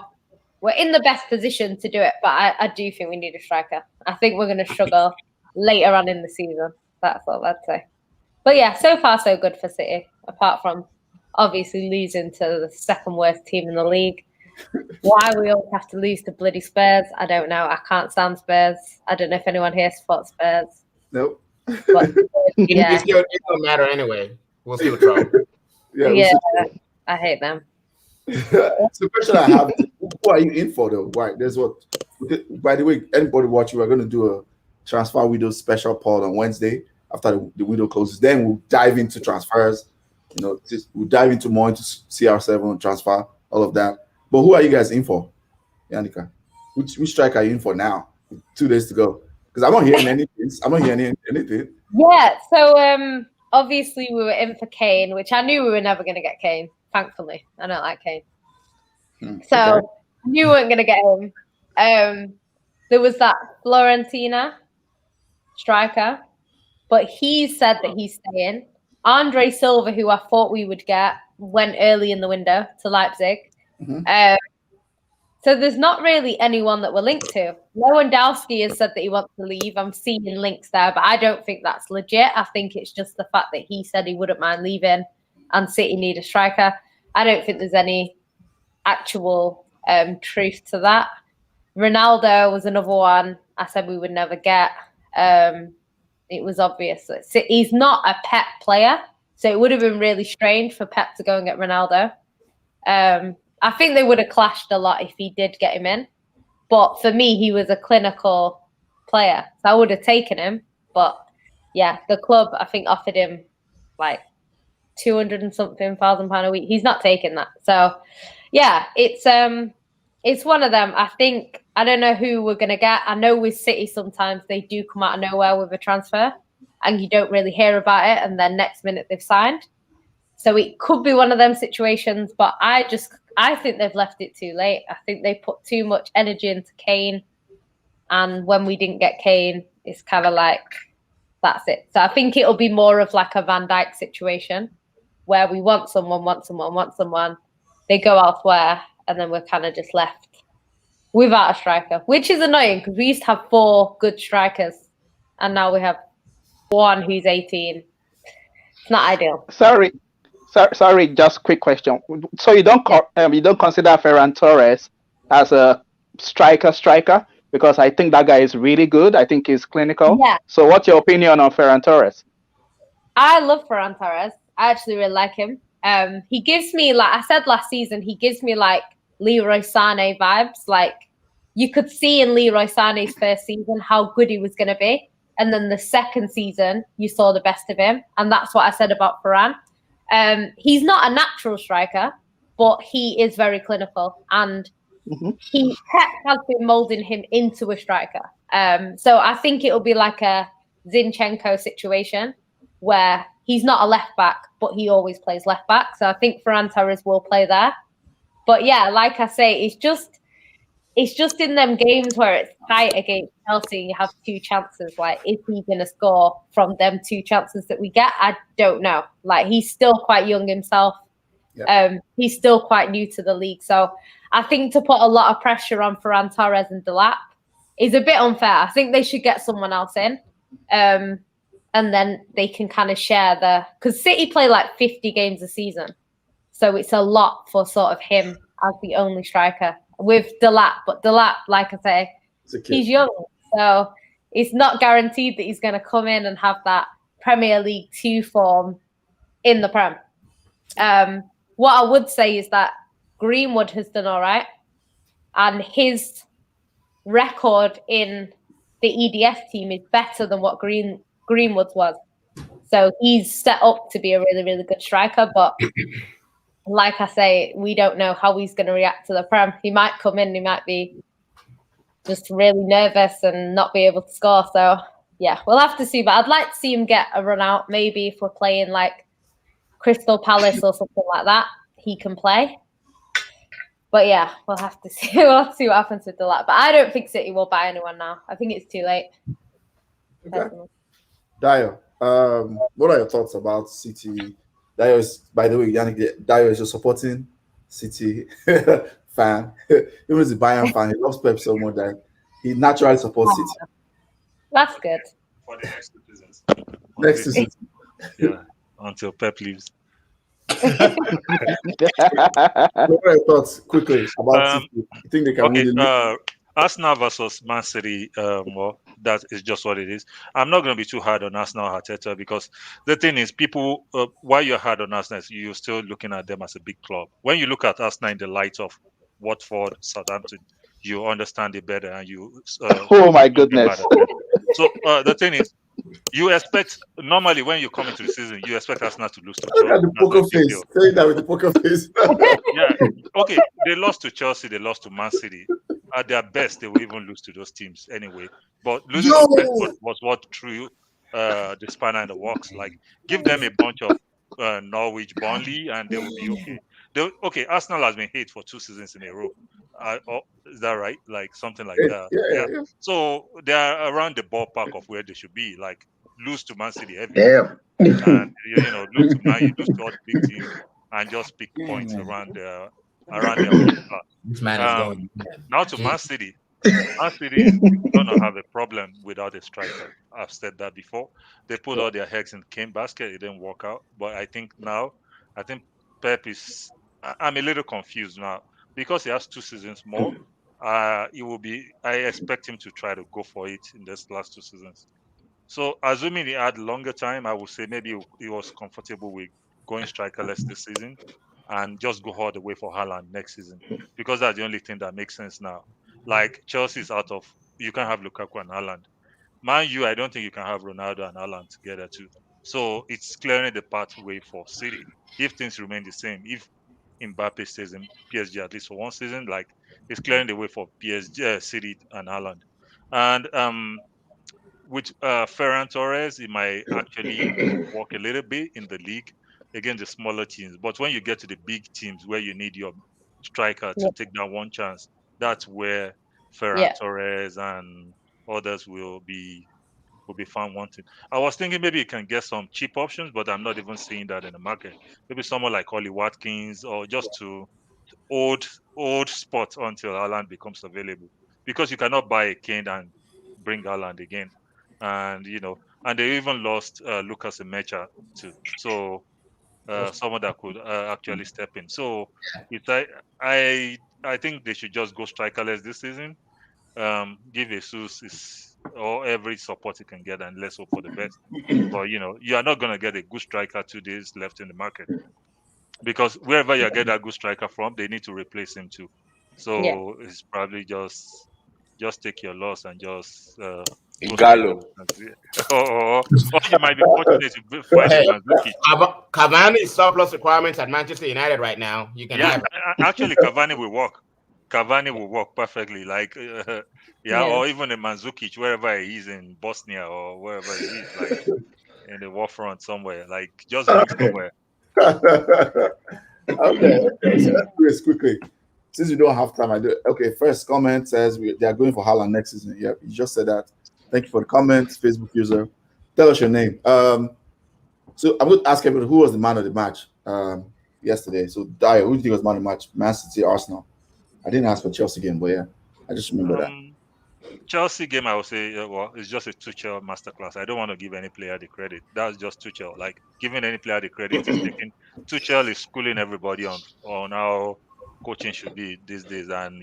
S8: we're in the best position to do it. But I do think we need a striker. I think we're going to struggle later on in the season. That's all I'd say. But yeah, so far so good for City, apart from obviously losing to the second worst team in the league. Why we always have to lose to bloody Spurs, I don't know. I can't stand Spurs. I don't know if anyone here supports Spurs.
S1: Nope.
S8: But, yeah.
S9: It don't matter anyway. We'll see what's wrong.
S8: Yeah, I hate them.
S1: So question I have, who are you in for though? Why? There's what, by the way, anybody watching, we're going to do a transfer window special poll on Wednesday after the window closes. Then we'll dive into transfers. We'll dive into more into CR7 transfer, all of that. But who are you guys in for, Yannicka? Which striker are you in for now? 2 days to go. Because I'm not hearing anything. anything.
S8: Yeah. So obviously we were in for Kane, which I knew we were never going to get Kane. Thankfully, I don't like Kane. So I knew we weren't going to get him. There was that Florentina striker, but he said that he's staying. Andre Silva, who I thought we would get, went early in the window to Leipzig. So there's not really anyone that we're linked to. Lewandowski has said that he wants to leave. I'm seeing links there, but I don't think that's legit. I think it's just the fact that he said he wouldn't mind leaving and City need a striker. I don't think there's any actual truth to that. Ronaldo was another one I said we would never get. It was obvious that he's not a Pep player, so it would have been really strange for Pep to go and get Ronaldo. I think they would have clashed a lot if he did get him in. But for me, he was a clinical player, so I would have taken him. But yeah, the club, I think, offered him like 200 and something thousand pound a week. He's not taking that. So yeah, it's one of them. I think, I don't know who we're going to get. I know with City, sometimes they do come out of nowhere with a transfer and you don't really hear about it. And then next minute they've signed. So it could be one of them situations, but I think they've left it too late. I think they put too much energy into Kane. And when we didn't get Kane, it's kind of like, that's it. So I think it'll be more of like a Van Dijk situation where we want someone. They go elsewhere and then we're kind of just left without a striker, which is annoying because we used to have 4 good strikers and now we have 1 who's 18. It's not ideal.
S4: Sorry, just quick question. So you don't consider Ferran Torres as a striker? Because I think that guy is really good. I think he's clinical.
S8: Yeah.
S4: So what's your opinion on Ferran Torres?
S8: I love Ferran Torres. I actually really like him. He gives me, like I said last season, he gives me like Leroy Sané vibes. Like you could see in Leroy Sané's first season how good he was going to be. And then the second season, you saw the best of him. And that's what I said about Ferran. He's not a natural striker, but he is very clinical, and Pep has been molding him into a striker. So I think it'll be like a Zinchenko situation where he's not a left back, but he always plays left back. So I think Ferran Torres will play there. But yeah, like I say, it's just in them games where it's tight against Chelsea and you have two chances. Like, is he going to score from them two chances that we get? I don't know. Like, he's still quite young himself. Yeah. He's still quite new to the league. So I think to put a lot of pressure on Ferran Torres and Delap is a bit unfair. I think they should get someone else in. And then they can kind of share because City play like 50 games a season. So it's a lot for sort of him as the only striker with Delap. But Delap, like I say, he's young. So it's not guaranteed that he's going to come in and have that Premier League 2 form in the Prem. What I would say is that Greenwood has done all right. And his record in the EDS team is better than what Greenwood's was. So he's set up to be a really, really good striker. But like I say, we don't know how he's going to react to the Prem. He might come in, he might be just really nervous and not be able to score. So, yeah, we'll have to see. But I'd like to see him get a run out. Maybe if we're playing like Crystal Palace or something like that, he can play. But yeah, we'll have to see. We'll have to see what happens with the lap. But I don't think City will buy anyone now. I think it's too late.
S1: Okay. Dio, what are your thoughts about City? Dio is, by the way, Yannick, Dio is just supporting City fan. Even as a Bayern fan, he loves Pep so much that he naturally supports City.
S8: That's good.
S7: For the next 2 seasons.
S1: Next season.
S7: Yeah, until Pep leaves.
S1: What are your thoughts quickly about City? You think they can win?
S7: Arsenal versus Man City, well, that is just what it is. I'm not going to be too hard on Arsenal Arteta because the thing is, people, while you're hard on Arsenal, you're still looking at them as a big club. When you look at Arsenal in the light of Watford, Southampton, you understand it better and you.
S4: Oh my goodness!
S7: So the thing is, you expect normally when you come into the season, you expect Arsenal to lose to Chelsea.
S1: Look at the poker face. Saying that with the poker face.
S7: Yeah. Okay. They lost to Chelsea. They lost to Man City. At their best, they will even lose to those teams anyway. But losing to Brentford was what threw the spanner in the works. Like, give them a bunch of Norwich, Burnley, and they will be okay. Arsenal has been hit for 2 seasons in a row. Is that right? Like something like that. Yeah. So they are around the ballpark of where they should be. Like, lose to Man City every year. And lose to Man, you lose to all the big teams, and just pick points around their
S9: This man is going.
S7: Now to Man City. Man City is gonna have a problem without a striker. I've said that before. They put all their eggs in the cane basket. It didn't work out. But I think Pep is. I'm a little confused now because he has 2 seasons more. It will be. I expect him to try to go for it in this last 2 seasons. So assuming he had longer time, I would say maybe he was comfortable with going strikerless this season and just go all the way for Haaland next season because that's the only thing that makes sense now. Like, Chelsea's out of, you can't have Lukaku and Haaland. Man U, I don't think you can have Ronaldo and Haaland together too. So it's clearing the pathway for City. If things remain the same, if Mbappe stays in PSG at least for 1 season, like, it's clearing the way for PSG, City and Haaland. And with Ferran Torres, it might actually work a little bit in the league against the smaller teams. But when you get to the big teams where you need your striker to take down one chance, that's where Ferran Torres and others will be found wanting. I was thinking maybe you can get some cheap options, but I'm not even seeing that in the market. Maybe someone like Ollie Watkins, or just to old spot until Haaland becomes available. Because you cannot buy a Kane and bring Haaland again. And and they even lost Lucas Emecha too. So someone that could actually step in. So I think they should just go strikerless this season. Give Jesus or every support he can get, and let's hope for the best. But you are not going to get a good striker 2 days left in the market, because wherever you get a good striker from, they need to replace him too. So it's probably just just take your loss and just
S6: Igalo.
S7: or you might be fortunate to find a Mandzukic.
S9: Cavani's surplus requirements at Manchester United right now. You can have it.
S7: Actually, Cavani will work. Cavani will work perfectly. Like, or even a Mandzukic, wherever he is in Bosnia or wherever he is, like in the war front somewhere. Like, just look somewhere.
S1: Okay. So let's do this quickly. Since we don't have time, I do. Okay, first comment says they are going for Haaland next season. Yeah, you just said that. Thank you for the comments, Facebook user. Tell us your name. So I'm going to ask everyone who was the man of the match yesterday. So Dyer, who do you think was man of the match? Man City, Arsenal. I didn't ask for Chelsea game, but yeah, I just remember that.
S7: Chelsea game, I would say, well, it's just a Tuchel masterclass. I don't want to give any player the credit. That's just Tuchel. Like, giving any player the credit is taking. Tuchel is schooling everybody on how coaching should be these days. And,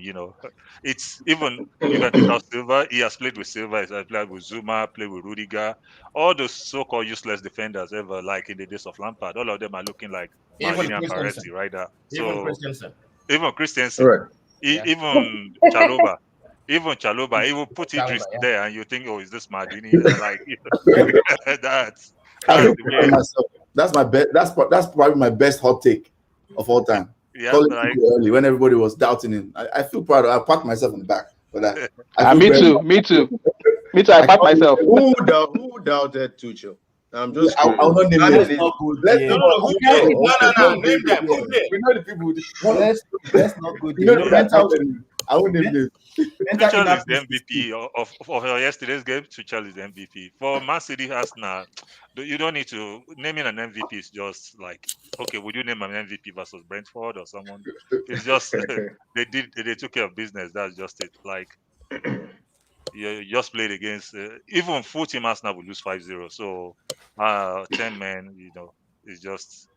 S7: it's even, you can take out Silva. He has played with Silva. He has played with Zuma, played with Rudiger. All those so-called useless defenders ever, like in the days of Lampard, all of them are looking like Maldini and Parezi right there. Even Christensen.
S5: Right.
S7: Even Chalobah. Even Chalobah, he will put Idris there, and you think, "Oh, is this Maldini?" Like that's
S1: my best. That's probably my best hot take of all time.
S7: Yeah,
S1: like, early when everybody was doubting him. I feel proud. I pat myself on the back for that.
S4: Me too. I pat myself.
S5: Who doubted Tuchel? I'm just.
S1: I'll not name names.
S5: No.
S9: Name them.
S1: We know the people.
S3: Let's not go there.
S1: I won't name names.
S7: Tuchel is the MVP of yesterday's game. Tuchel is the MVP for Man City. Arsenal, you don't need to naming an MVP. Is just like, okay, would you name an MVP versus Brentford or someone? It's just they took care of business. That's just it. Like, you just played against even full team Arsenal will lose 5-0. So 10 men, it's just,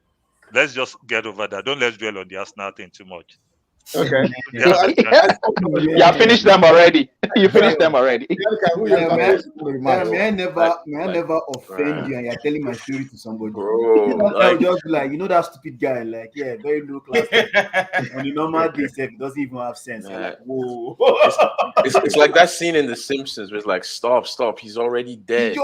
S7: let's just get over that. Don't let's dwell on the Arsenal thing too much.
S1: Okay.
S4: Yeah, finished them already. You finished them already.
S3: May I never offend you and you're telling my story to somebody. I'll just be like, that stupid guy, like, very low class. On the normal day, it doesn't even have sense. Like, whoa.
S6: It's like that scene in The Simpsons where it's like, stop, he's already dead.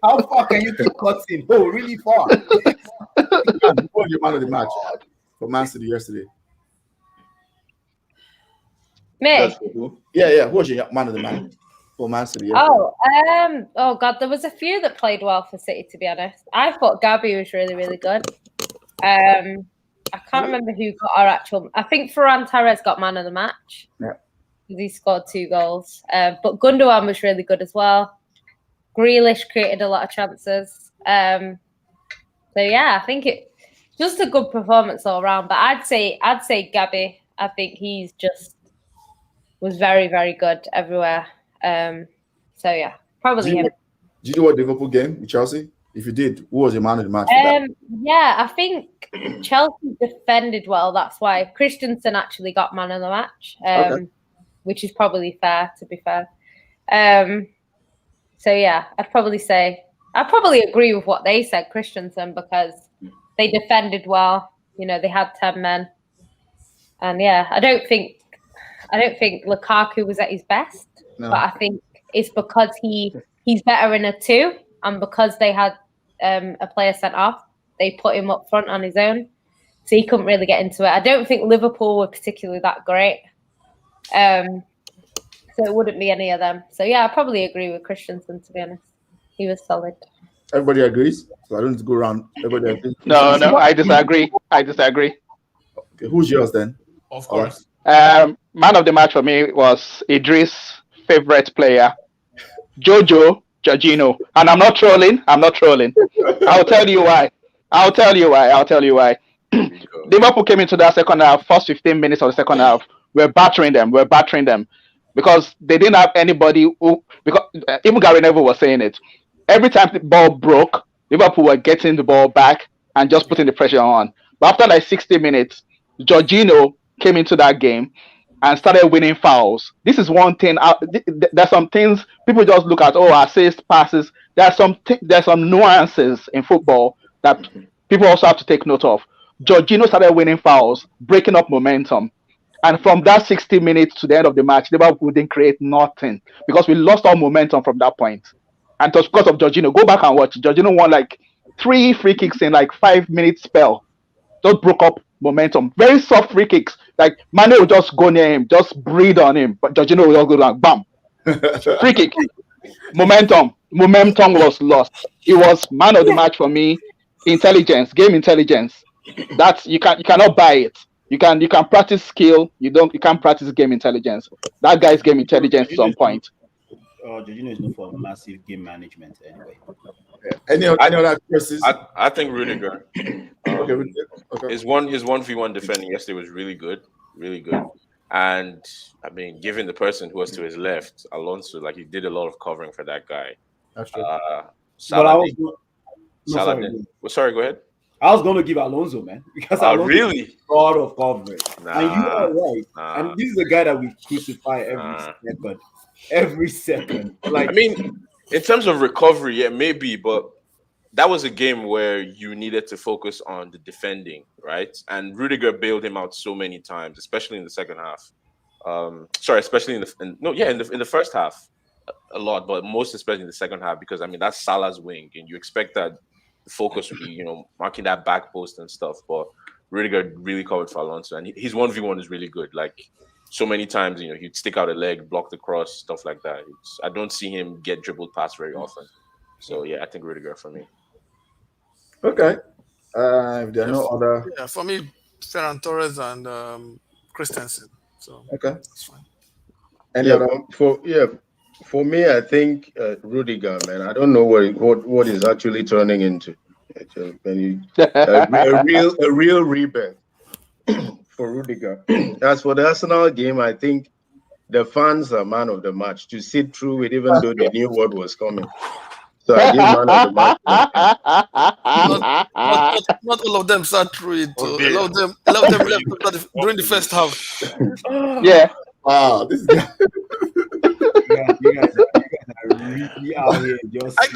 S3: How far can you keep cutting? Oh, really far.
S1: Who was your man of the match for Man City yesterday?
S8: Me?
S1: Yeah. Who was your man of the match for Man City yesterday?
S8: Oh God, there was a few that played well for City, to be honest. I thought Gabby was really, really good. I can't remember who got our actual. I think Ferran Torres got man of the match.
S1: Yeah.
S8: He scored 2 goals. But Gundogan was really good as well. Grealish created a lot of chances. So yeah, I think it just a good performance all around. But I'd say Gabby. I think he's just was very, very good everywhere. So yeah, probably him.
S1: Did you watch the Liverpool game with Chelsea? If you did, who was your man of the match?
S8: Yeah, I think Chelsea defended well. That's why Christensen actually got man of the match, which is probably fair, to be fair. So yeah, I'd probably agree with what they said, Christensen, because they defended well. They had 10 men, and yeah, I don't think Lukaku was at his best, but I think it's because he's better in a 2, and because they had a player sent off, they put him up front on his own, so he couldn't really get into it. I don't think Liverpool were particularly that great. So it wouldn't be any of them. So yeah, I probably agree with Christensen, to be honest. He was solid.
S1: Everybody agrees? So I don't need to go around. Everybody agrees?
S4: No, I disagree.
S1: Okay, who's yours then?
S9: Of course.
S4: Man of the match for me was Idris' favorite player, Jorginho. And I'm not trolling. I'll tell you why. Liverpool came into that second half, first 15 minutes of the second half. We're battering them. Because they didn't have anybody because even Gary Neville was saying it. Every time the ball broke, Liverpool were getting the ball back and just putting the pressure on. But after like 60 minutes, Jorginho came into that game and started winning fouls. This is one thing. There's some things people just look at. Oh, assist, passes. There's some nuances in football that people also have to take note of. Jorginho started winning fouls, breaking up momentum. And from that 60 minutes to the end of the match, Liverpool didn't create nothing because we lost all momentum from that point. And it was because of Jorginho. Go back and watch. Jorginho won like 3 free kicks in like 5 minute spell. Just broke up momentum. Very soft free kicks. Like Mane would just go near him, just breathe on him. But Jorginho would just go down, bam. Free kick. Momentum was lost. It was man of the match for me. Intelligence, game intelligence. That's you cannot buy it. You can practice skill. You can't practice game intelligence. That guy's game intelligence at some point.
S3: Jorginho is known for massive game management anyway.
S1: Any other questions?
S6: I think Rudiger.
S1: Okay.
S6: His 1v1 defending yesterday was really good, really good. And I mean, given the person who was to his left, Alonso, like he did a lot of covering for that guy.
S1: That's true.
S6: Sorry, go ahead.
S3: I was going to give Alonso, man, because Alonso
S6: really
S3: is a lot of coverage.
S6: Nah,
S3: and you are right.
S6: nah.
S3: And this is a guy that we crucify every second. Like,
S6: I mean, in terms of recovery, yeah, maybe, but that was a game where you needed to focus on the defending, right? And Rudiger bailed him out so many times, especially in the second half. Especially in the first half, a lot, but most especially in the second half, because I mean that's Salah's wing, and you expect that the focus would be, marking that back post and stuff. But Rudiger really covered for Alonso, and his 1v1 is really good. Like so many times, he'd stick out a leg, block the cross, stuff like that. I don't see him get dribbled past very often. So yeah, I think Rudiger for me.
S1: Okay. If there are no other.
S2: Yeah, for me, Ferran Torres and Christensen. So
S1: Okay,
S2: it's fine.
S5: For me, I think Rudiger, man. I don't know what is actually turning into. A real rebound for Rudiger. As for the Arsenal game, I think the fans are man of the match to sit through it, even though they knew what was coming. So I give man of the match.
S2: Not all of them sat through it. A lot of them left during the first half.
S4: Yeah.
S1: Wow, this guy.
S3: you guys are really out here just
S2: I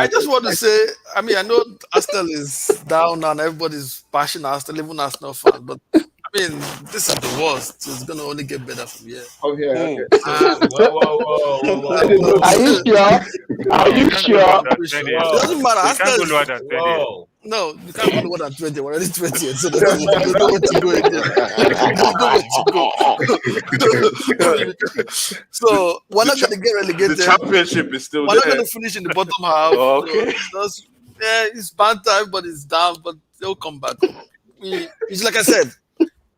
S2: just want to say, I mean, I know Arsenal is down and everybody's bashing Arsenal, even Arsenal fans, but I mean, this is the worst. It's gonna only get better from here.
S1: Okay.
S9: Whoa.
S4: Are you sure? Are you sure?
S2: It doesn't matter. Arsenal
S7: Go lower than 20.
S9: Whoa.
S2: No, you can't go lower than 20. We're already 20, so there's nowhere to go again. So we're not going to get relegated.
S6: The championship is still
S2: We're
S6: there.
S2: not going to finish in the bottom half.
S6: Okay.
S2: So it's bad time, but it's down, but they'll come back. It's like I said,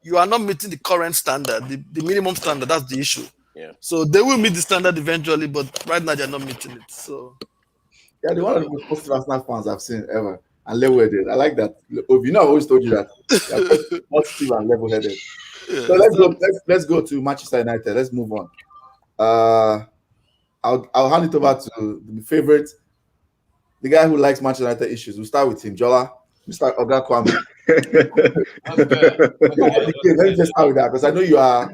S2: you are not meeting the current standard, the minimum standard. That's the issue.
S6: Yeah.
S2: So they will meet the standard eventually, but right now they're not meeting it. So
S1: Yeah, the one of the most positive Arsenal fans I've seen ever. And level-headed. I like that. I've always told you that. They're positive and level-headed.
S2: yeah,
S1: So let's go to Manchester United. Let's move on. I'll hand it over to the favorite, the guy who likes Manchester United issues. We'll start with him. Jola, Mr. Oga Kwame. Let me just start with that because I know you're out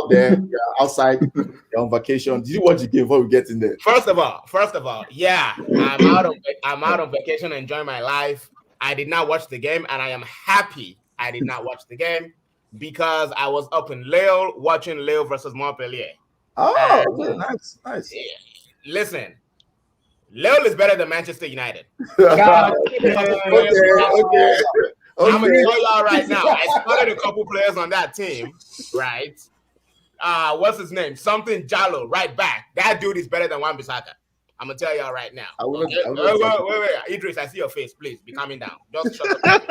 S1: there, you're outside, you're on vacation. Did you watch the game before we get in there?
S9: First of all, yeah, I'm out on vacation, enjoying my life. I did not watch the game, and I am happy I did not watch the game because I was up in Lille watching Lille versus Montpellier.
S1: Oh, okay, nice.
S9: Listen, Lille is better than Manchester United.
S1: Okay.
S9: I'm gonna tell y'all right now. I spotted a couple players on that team, right? What's his name? Something Jallo, right back. That dude is better than Wan-Bissaka. I'm gonna tell y'all right now. Wait. Idris, I see your face. Please be calming down. Just shut up. That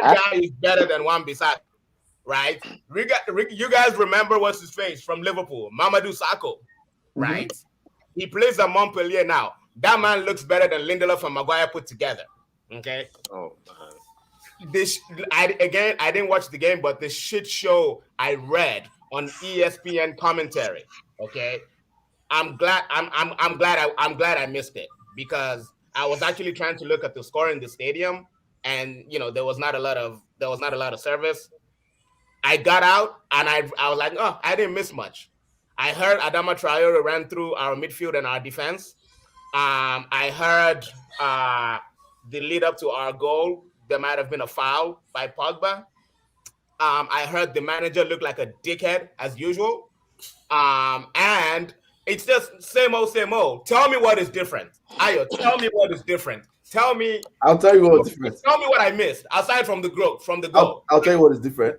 S9: guy is better than Wan-Bissaka, right? You guys remember what's his face from Liverpool? Mamadou Sakho, right? Mm-hmm. He plays at Montpellier now. That man looks better than Lindelof and Maguire put together. Okay.
S6: Oh man.
S9: I didn't watch the game, but the shit show I read on ESPN commentary. Okay. I'm glad I missed it because I was actually trying to look at the score in the stadium, and there was not a lot of service. I got out and I was like, oh, I didn't miss much. I heard Adama Traore ran through our midfield and our defense. I heard the lead up to our goal, there might have been a foul by Pogba. I heard the manager looked like a dickhead as usual. And it's just same old, same old. Tell me what is different. Ayo, tell me what is different. Tell me.
S1: I'll tell you what is different.
S9: Tell me what I missed aside from the goal.
S1: I'll tell you what is different.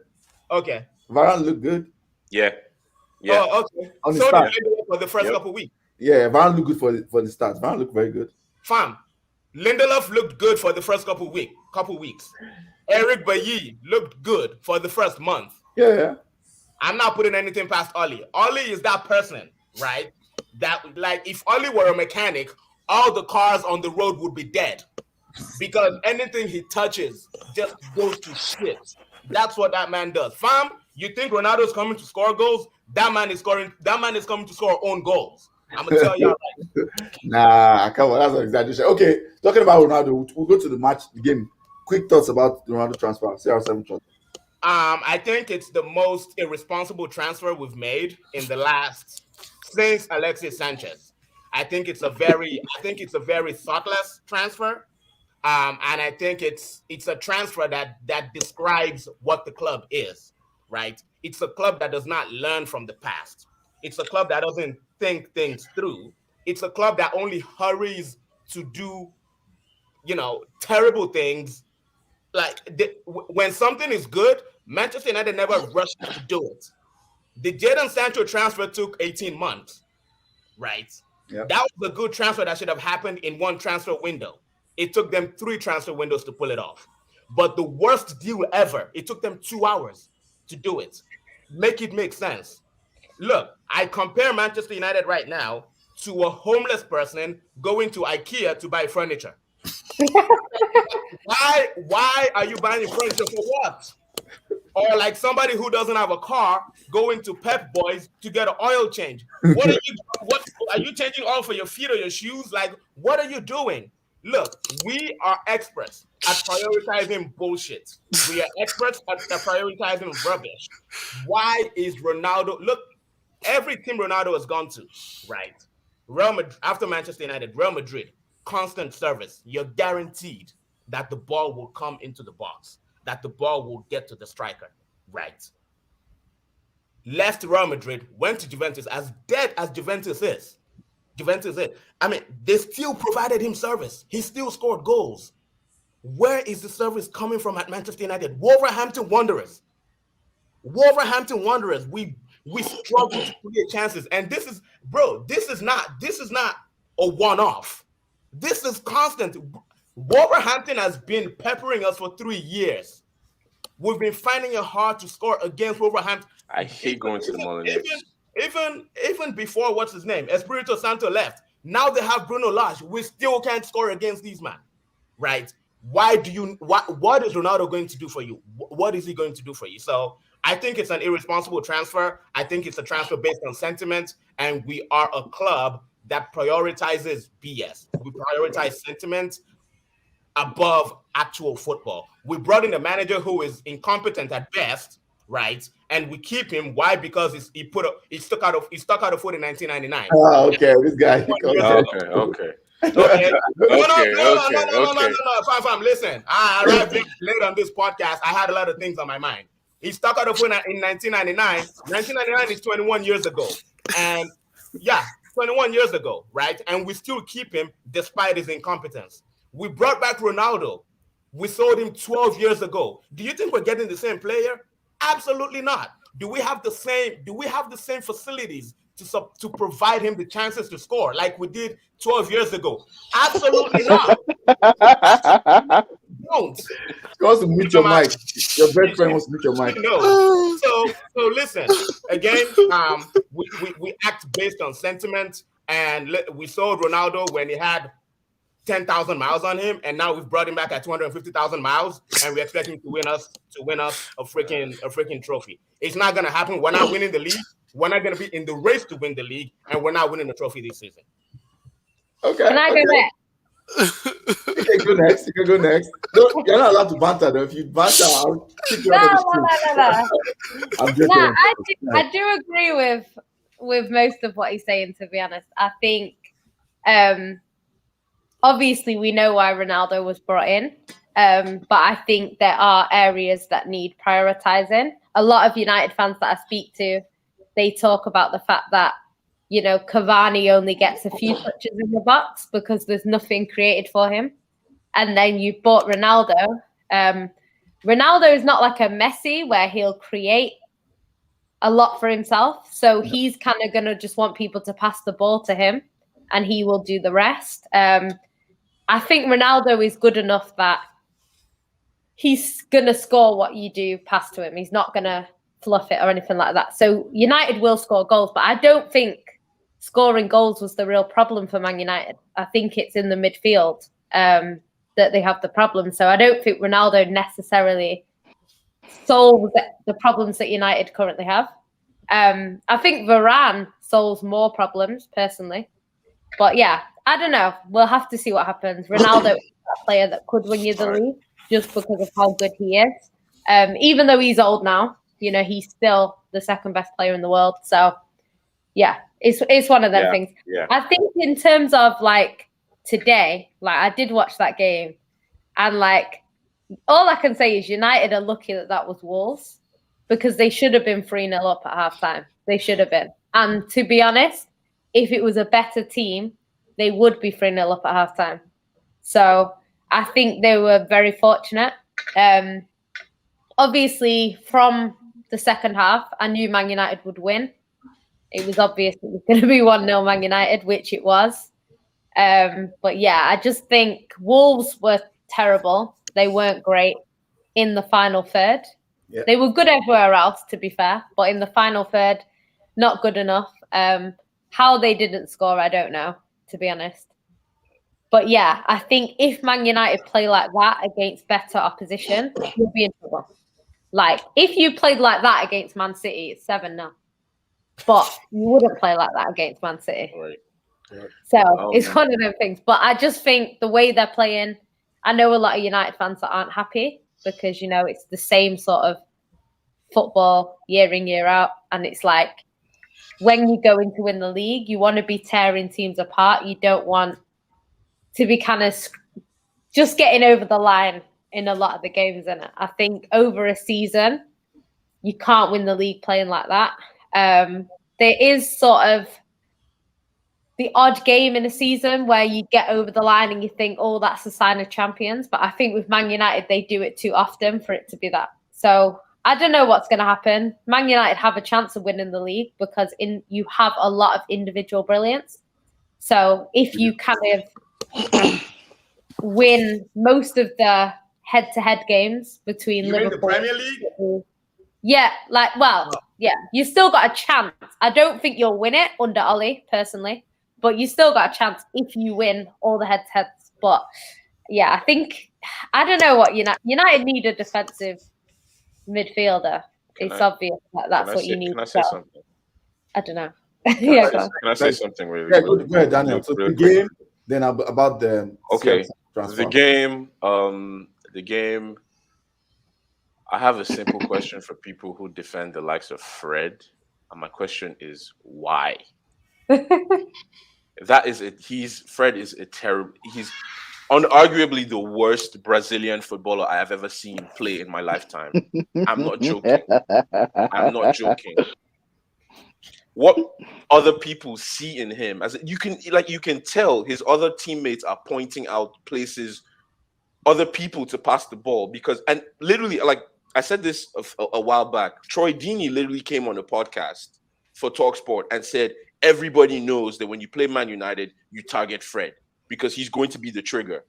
S9: Okay.
S1: Varane looked good.
S6: Yeah. Yeah.
S9: Oh, okay.
S1: On the
S9: So
S1: start.
S9: did Lindelof for the first couple weeks.
S1: Yeah, Varane looked good for the start. Varane looked very good.
S9: Fam, Lindelof looked good for the first couple weeks. Eric Bailly looked good for the first month.
S1: Yeah.
S9: I'm not putting anything past Oli. Oli is that person, right? That, like, if Oli were a mechanic, all the cars on the road would be dead because anything he touches just goes to shit. That's what that man does. Fam, you think Ronaldo's coming to score goals? That man is coming to score own goals. I'm gonna tell y'all right.
S1: Nah, come on, that's an exaggeration. Okay, talking about Ronaldo, we'll go to the game. Quick thoughts about the Ronaldo transfer. CR7 transfer.
S9: I think it's the most irresponsible transfer we've made in the last since Alexis Sanchez. I think it's a very thoughtless transfer. And I think it's a transfer that describes what the club is, right? It's a club that does not learn from the past. It's a club that doesn't think things through. It's a club that only hurries to do, terrible things. Like when something is good, Manchester United never rushed to do it. The Jadon Sancho transfer took 18 months, right?
S1: Yep.
S9: That was a good transfer that should have happened in one transfer window. It took them 3 transfer windows to pull it off. But the worst deal ever, it took them 2 hours to do it. Make it make sense. Look, I compare Manchester United right now to a homeless person going to IKEA to buy furniture. Why are you buying furniture for what? Or like somebody who doesn't have a car going to Pep Boys to get an oil change. What are you changing oil for your feet or your shoes? Like, what are you doing? Look, we are experts at prioritizing bullshit. We are experts at prioritizing rubbish. Why is Ronaldo? Look, every team Ronaldo has gone to, right? Real Madrid, after Manchester United, Real Madrid, constant service. You're guaranteed that the ball will come into the box, that the ball will get to the striker, right? Left Real Madrid, went to Juventus. As dead as Juventus is, I mean, they still provided him service. He still scored goals. Where is the service coming from at Manchester United? Wolverhampton Wanderers. We struggle to create chances. And this is not a one-off. This is constant. Wolverhampton has been peppering us for 3 years. We've been finding it hard to score against Wolverhampton.
S6: I hate going to the Molineux.
S9: Even before, what's his name? Espirito Santo left. Now they have Bruno Lage. We still can't score against these men, right? What is Ronaldo going to do for you? What is he going to do for you? So I think it's an irresponsible transfer. I think it's a transfer based on sentiment, and we are a club that prioritizes BS. We prioritize sentiment above actual football. We brought in a manager who is incompetent at best, right? And we keep him. Why? Because he stuck out of foot in 1999.
S1: Oh, okay, this guy.
S6: Okay.
S9: No. Fam, listen. I arrived late on this podcast. I had a lot of things on my mind. He stuck out of foot in 1999. 1999 is 21 years ago. And yeah, 21 years ago, right? And we still keep him despite his incompetence. We brought back Ronaldo. We sold him 12 years ago. Do you think we're getting the same player? Absolutely not. Do we have the same facilities to provide him the chances to score like we did 12 years ago? Absolutely not. Don't.
S1: He wants to mute your mic. Your best friend wants to mute your mic.
S9: No. So listen. Again, we act based on sentiment, and we sold Ronaldo when he had 10,000 miles on him, and now we've brought him back at 250,000 miles, and we expect him to win us a freaking trophy. It's not gonna happen. We're not winning the league. We're not gonna be in the race to win the league, and we're not winning the trophy this season.
S1: Okay.
S8: Can I go next?
S1: You can go next. You can go next. No, you're not allowed to banter though. If you banter, I'll kick you out of the street. I'm joking.
S8: No, I do agree with most of what he's saying, to be honest. I think obviously we know why Ronaldo was brought in. But I think there are areas that need prioritising. A lot of United fans that I speak to, they talk about the fact that, you know, Cavani only gets a few touches in the box because there's nothing created for him. And then you bought Ronaldo. Ronaldo is not like a Messi where he'll create a lot for himself. So he's kind of going to just want people to pass the ball to him and he will do the rest. I think Ronaldo is good enough that he's going to score what you do pass to him. He's not going to fluff it or anything like that. So United will score goals, but I don't think scoring goals was the real problem for Man United. I think it's in the midfield that they have the problem. So I don't think Ronaldo necessarily solves the problems that United currently have. I think Varane solves more problems, personally. But yeah, I don't know. We'll have to see what happens. Ronaldo is a player that could win you the league just because of how good he is. Even though he's old now, you know, he's still the second best player in the world. So yeah, it's one of them things.
S6: Yeah.
S8: I think in terms of like today, like I did watch that game and like all I can say is United are lucky that was Wolves because they should have been 3-0 up at halftime. They should have been. And to be honest, if it was a better team, they would be 3-0 up at halftime. So I think they were very fortunate. Obviously, from the second half, I knew Man United would win. It was obvious it was going to be 1-0 Man United, which it was. But yeah, I just think Wolves were terrible. They weren't great in the final third.
S1: Yeah.
S8: They were good everywhere else, to be fair. But in the final third, not good enough. How they didn't score, I don't know, to be honest. But yeah, I think if Man United play like that against better opposition, you'll be in trouble. Like, if you played like that against Man City, it's 7-0. But you wouldn't play like that against Man City.
S6: Right.
S8: So it's one of them things. But I just think the way they're playing, I know a lot of United fans that aren't happy because, you know, it's the same sort of football year in, year out. And it's like, when you go in to win the league, you want to be tearing teams apart. You don't want to be kind of just getting over the line in a lot of the games. And I think over a season, you can't win the league playing like that. There is sort of the odd game in a season where you get over the line and you think, oh, that's a sign of champions. But I think with Man United, they do it too often for it to be that. So I don't know what's going to happen. Man United have a chance of winning the league because you have a lot of individual brilliance. So if you kind of win most of the head-to-head games between Liverpool,
S9: the Premier League?
S8: Yeah, you still got a chance. I don't think you'll win it under Ollie, personally, but you still got a chance if you win all the head-to-heads. But yeah, I don't know what United need a defensive midfielder. It's obvious that that's what you need.
S6: Can I say something?
S8: I don't know.
S6: Can I say something really?
S1: Yeah, go ahead, Daniel. So the game, then about the transfer.
S6: The game. I have a simple question for people who defend the likes of Fred, and my question is why? That is it. Fred is a terrible. He's unarguably the worst Brazilian footballer I have ever seen play in my lifetime. I'm not joking. I'm not joking. What other people see in him, as you can tell, his other teammates are pointing out places, other people to pass the ball because, and literally, like I said this a while back, Troy Deeney literally came on a podcast for TalkSport and said everybody knows that when you play Man United, you target Fred because he's going to be the trigger.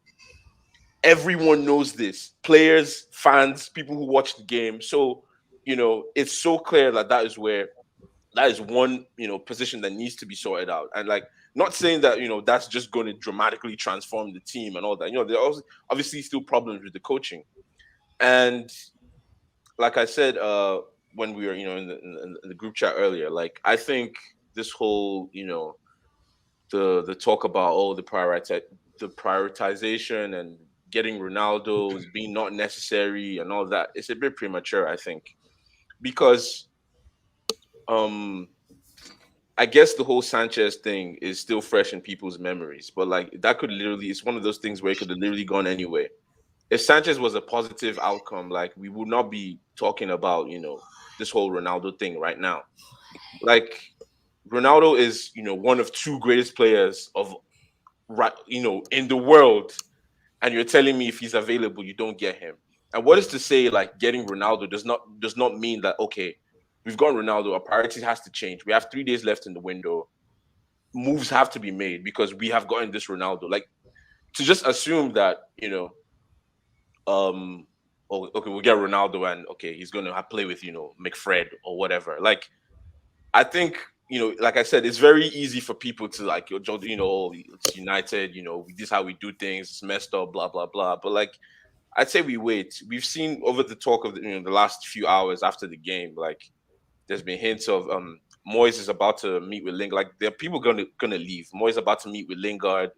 S6: Everyone knows this. Players, fans, people who watch the game. So, you know, it's so clear that is one, you know, position that needs to be sorted out. And like, not saying that, you know, that's just going to dramatically transform the team and all that. You know, there are obviously still problems with the coaching. And like I said, when we were, you know, in the group chat earlier, like, I think this whole, you know, the talk about, the prioritization and getting Ronaldo as being not necessary and all that, it's a bit premature, I think. Because I guess the whole Sanchez thing is still fresh in people's memories, but like that could literally, it's one of those things where it could have literally gone anywhere. if Sanchez was a positive outcome, like we would not be talking about, this whole Ronaldo thing right now. Like Ronaldo is, one of two greatest players of right, in the world, and you're telling me if he's available, you don't get him. And what is to say like getting Ronaldo does not mean that okay, we've got Ronaldo, our priority has to change. We have 3 days left in the window. Moves have to be made because we have gotten this Ronaldo. Like to just assume that, okay, we'll get Ronaldo and okay, he's gonna play with, McFred or whatever. Like I think, like I said, it's very easy for people to like, it's United, this is how we do things, it's messed up, blah, blah, blah. But like, I'd say we wait. We've seen over the talk of the last few hours after the game, like there's been hints of Moyes is about to meet with Lingard. Like there are people gonna leave. Moyes about to meet with Lingard,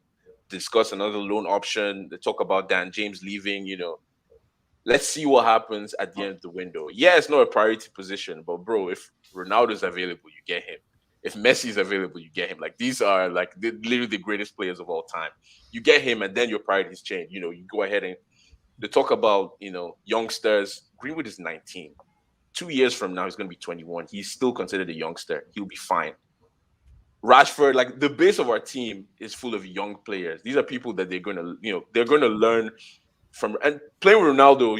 S6: discuss another loan option. They talk about Dan James leaving, Let's see what happens at the end of the window. Yeah, it's not a priority position, but bro, if Ronaldo's available, you get him. If Messi's available, you get him. Like these are like literally the greatest players of all time. You get him, and then your priorities change. You go ahead and they talk about youngsters. Greenwood is 19. 2 years from now, he's going to be 21. He's still considered a youngster. He'll be fine. Rashford, like the base of our team is full of young players. These are people that they're going to learn from. And playing with Ronaldo,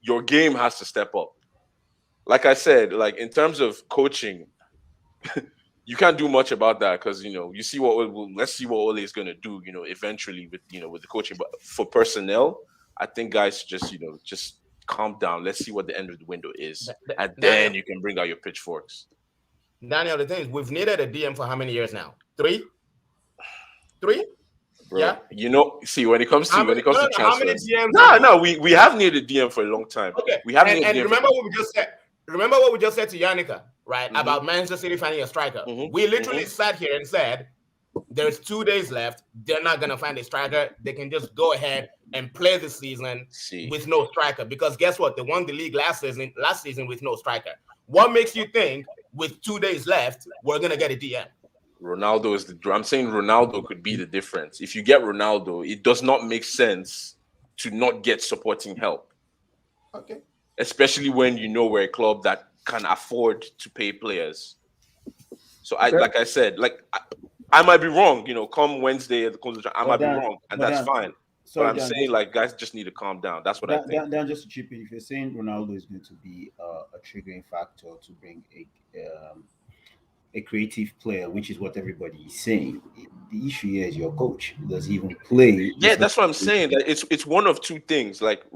S6: your game has to step up. Like I said, like in terms of coaching, you can't do much about that because you see let's see what Ole is going to do. Eventually with the coaching. But for personnel, I think guys just calm down. Let's see what the end of the window is, and then you can bring out your pitchforks.
S9: Daniel, the thing is, we've needed a DM for how many years now? Three?
S6: Bro,
S9: yeah.
S6: See when it comes to
S9: how many
S6: transfers.
S9: DMs?
S6: No, we have needed a DM for a long time.
S9: Okay,
S6: we have.
S9: And remember what we just said. Remember what we just said to Yannicka, right?
S6: Mm-hmm.
S9: About Manchester City finding a striker.
S6: Mm-hmm.
S9: We literally sat here and said, there's 2 days left. They're not going to find a striker. They can just go ahead and play the season with no striker. Because guess what? They won the league last season with no striker. What makes you think with 2 days left, we're going to get a DM?
S6: Ronaldo is I'm saying Ronaldo could be the difference. If you get Ronaldo, it does not make sense to not get supporting help.
S9: Okay.
S6: Especially when we're a club that can afford to pay players. So like I said, I might be wrong, come Wednesday at the consultation, I might be wrong, and that's fine. But I'm saying like guys just need to calm down. That's what I think.
S3: Dan, just to chip in, if you're saying Ronaldo is going to be a triggering factor to bring a creative player, which is what everybody is saying, the issue here is your coach. Does he even play?
S6: Yeah, that's what I'm saying. That it's one of two things. Like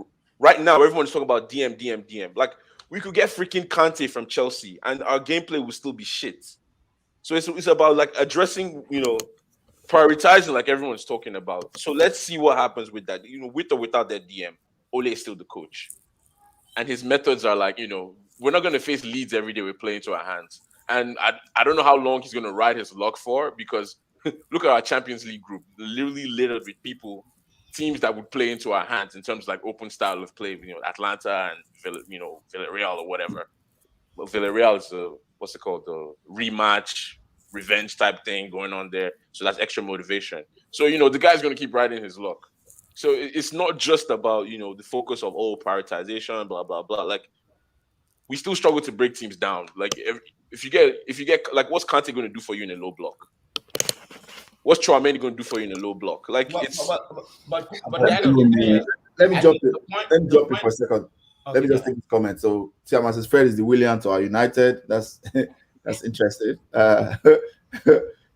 S6: right now, everyone's talking about DM. Like we could get freaking Kante from Chelsea, and our gameplay will still be shit. So it's about like addressing, prioritizing, like everyone's talking about. So let's see what happens with that. With or without that DM, Ole is still the coach, and his methods are like, we're not going to face Leeds every day. We're playing to our hands, and I don't know how long he's going to ride his luck for because look at our Champions League group, literally littered with teams that would play into our hands in terms of like open style of play. Atlanta and Villarreal or whatever. But Villarreal is what's it called? The rematch, revenge type thing going on there. So that's extra motivation. So, the guy's going to keep riding his luck. So it's not just about, the focus of, prioritization, blah, blah, blah. Like, we still struggle to break teams down. Like, if you get, like, what's Kante going to do for you in a low block? What's Tchouaméni going to do for you in a low block? Like,
S9: but
S1: let me jump in for a second. Okay, let me just take this comment. So Tiamat says Fred is the William to our United. That's interesting.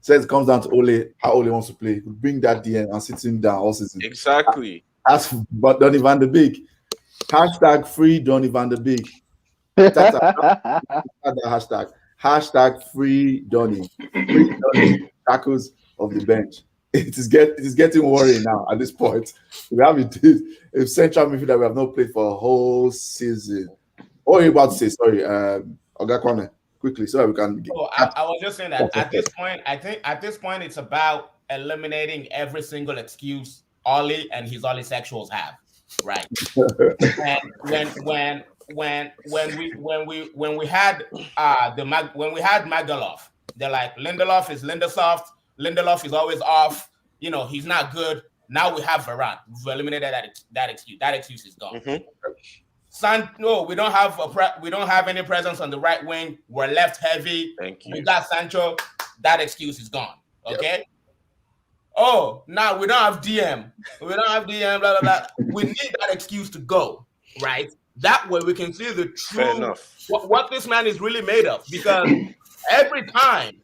S1: Says it comes down to Ole, how Ole wants to play. Bring that DM and sit him down all season.
S6: Exactly.
S1: Ask but Donny van de Beek. Hashtag free Donny van de Beek. Hashtag. Hashtag free Donny. Free Donny tackles of the bench. It is getting worrying now at this point. We have a central midfielder we have not played for a whole season. Oh, you're about to say, sorry, Oga Kwame, quickly, so that we can.
S9: I was just saying that at this point, I think at this point it's about eliminating every single excuse Ollie and his Ollie sexuals have, right? And when we had Magdalov, they're like Lindelof is Lindesoft. Lindelof is always off. He's not good. Now we have Varane. We've eliminated that excuse. That excuse is gone. No, we don't have any presence on the right wing. We're left heavy.
S6: Thank you.
S9: We got Sancho. That excuse is gone. Okay. Yep. Oh, now we don't have DM. We don't have DM. Blah blah blah. We need that excuse to go, right? That way we can see the true what this man is really made of. Because every time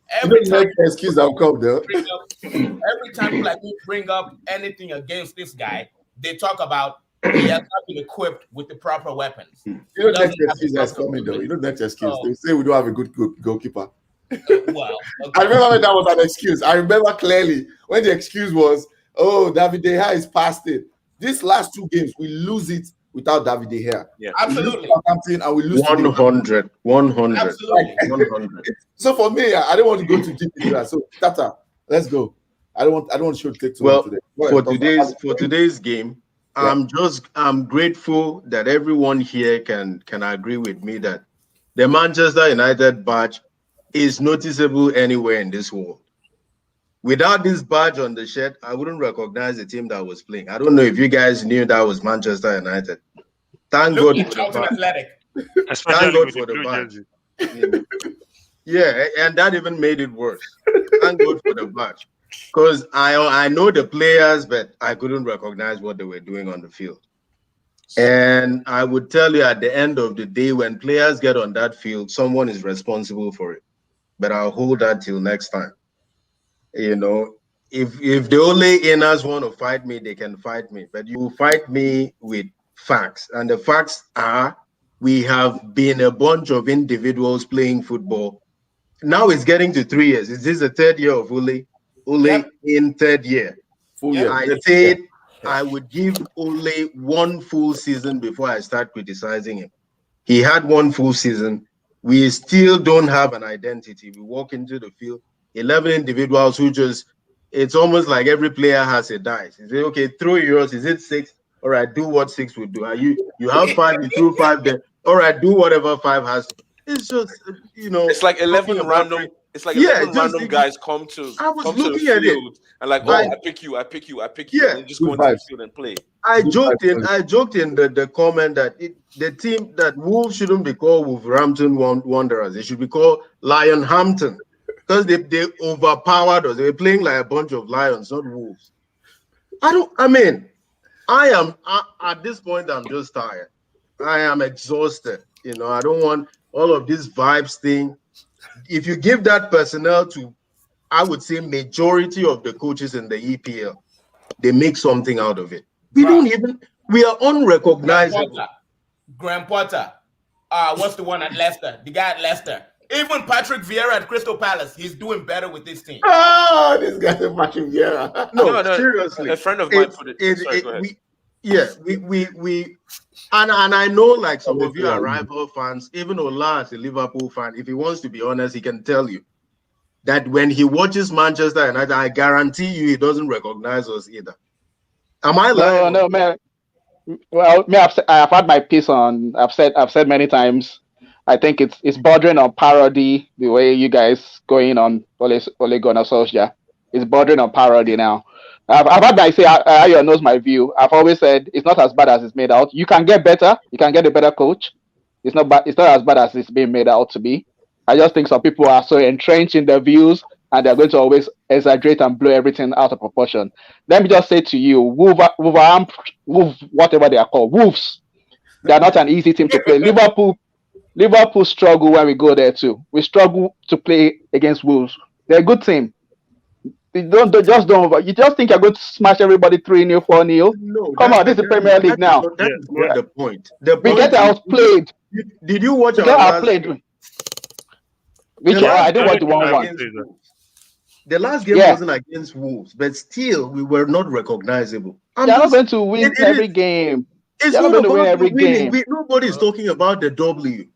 S1: excuse I'll come there.
S9: Every time like we bring up anything against this guy, they talk about he has not been equipped with the proper weapons.
S1: You know next excuse that's coming though. You know next excuse. They say we don't have a good goalkeeper.
S9: Well, okay.
S1: I remember when that was an excuse. I remember clearly when the excuse was, "Oh, David De Gea is past it." These last 2 games, we lose it without David De Gea.
S9: Yeah, absolutely.
S1: And we lose
S5: 100.
S9: Absolutely.
S5: 100.
S1: So for me, I don't want to go to deep into that. So Tata, let's go. I don't want to take too long today.
S5: For today's game, I'm grateful that everyone here can agree with me that the Manchester United badge is noticeable anywhere in this world. Without this badge on the shirt, I wouldn't recognize the team that was playing. I don't know if you guys knew that was Manchester United. Thank God for the badge. Thank God for the badge. Yeah, and that even made it worse. Thank God for the badge. Because I know the players, but I couldn't recognize what they were doing on the field. And I would tell you at the end of the day, when players get on that field, someone is responsible for it. But I'll hold that till next time. You know, if the only inners want to fight me, they can fight me. But you fight me with facts. And the facts are we have been a bunch of individuals playing football. Now it's getting to 3 years. Is this the 3rd year of Ole? Ole in 3rd year.
S1: Full year.
S5: I said I would give Ole 1 full season before I start criticizing him. He had 1 full season. We still don't have an identity. We walk into the field, 11 individuals who it's almost like every player has a dice. You say, okay, throw yours. Is it 6? All right, do what 6 would do. You have 5, you threw 5 there. All right, do whatever 5 has. It's just,
S6: It's like 11 random. It's like 11 random guys come to the field and like, oh, I pick you.
S5: Yeah,
S6: and just go into the field and play.
S5: I joked in the comment that the team that Wolves shouldn't be called Wolverhampton Wanderers. They should be called Lionhampton because they overpowered us. They were playing like a bunch of lions, not wolves. At this point, I'm just tired. I am exhausted. I don't want all of this vibes thing. If you give that personnel to, I would say, majority of the coaches in the EPL, they make something out of it. We are unrecognizable.
S9: Graham Potter. What's the one at Leicester? The guy at Leicester. Even Patrick Vieira at Crystal Palace, he's doing better with this team.
S1: Oh, this guy is Patrick Vieira.
S5: No, seriously.
S6: A friend of mine put it. Sorry, go ahead.
S5: And I know like some of you are rival fans, even Ola is a Liverpool fan. If he wants to be honest, he can tell you that when he watches Manchester United, I guarantee you he doesn't recognize us either. Am I lying?
S4: No, man. Well, I've had my piece on. I've said many times. I think it's bordering on parody the way you guys going on Ole Gunnar Solskjaer. It's bordering on parody now. I've had my say. Ayo knows my view. I've always said it's not as bad as it's made out. You can get better. You can get a better coach. It's not bad. It's not as bad as it's being made out to be. I just think some people are so entrenched in their views and they're going to always exaggerate and blow everything out of proportion. Let me just say to you, whatever they are called, Wolves. They are not an easy team to play. Liverpool struggle when we go there too. We struggle to play against Wolves. They're a good team. You just think you're going to smash everybody 3-0, 4-0.
S5: No,
S4: come on, this is the Premier League now.
S5: That is not the point.
S4: We get outplayed.
S5: Did you watch
S4: our last game? I didn't watch the 1-1.
S5: The last game wasn't against Wolves, but still we were not recognizable.
S4: They're not going to win every game.
S5: It's not going to win every game. Nobody's talking about the W.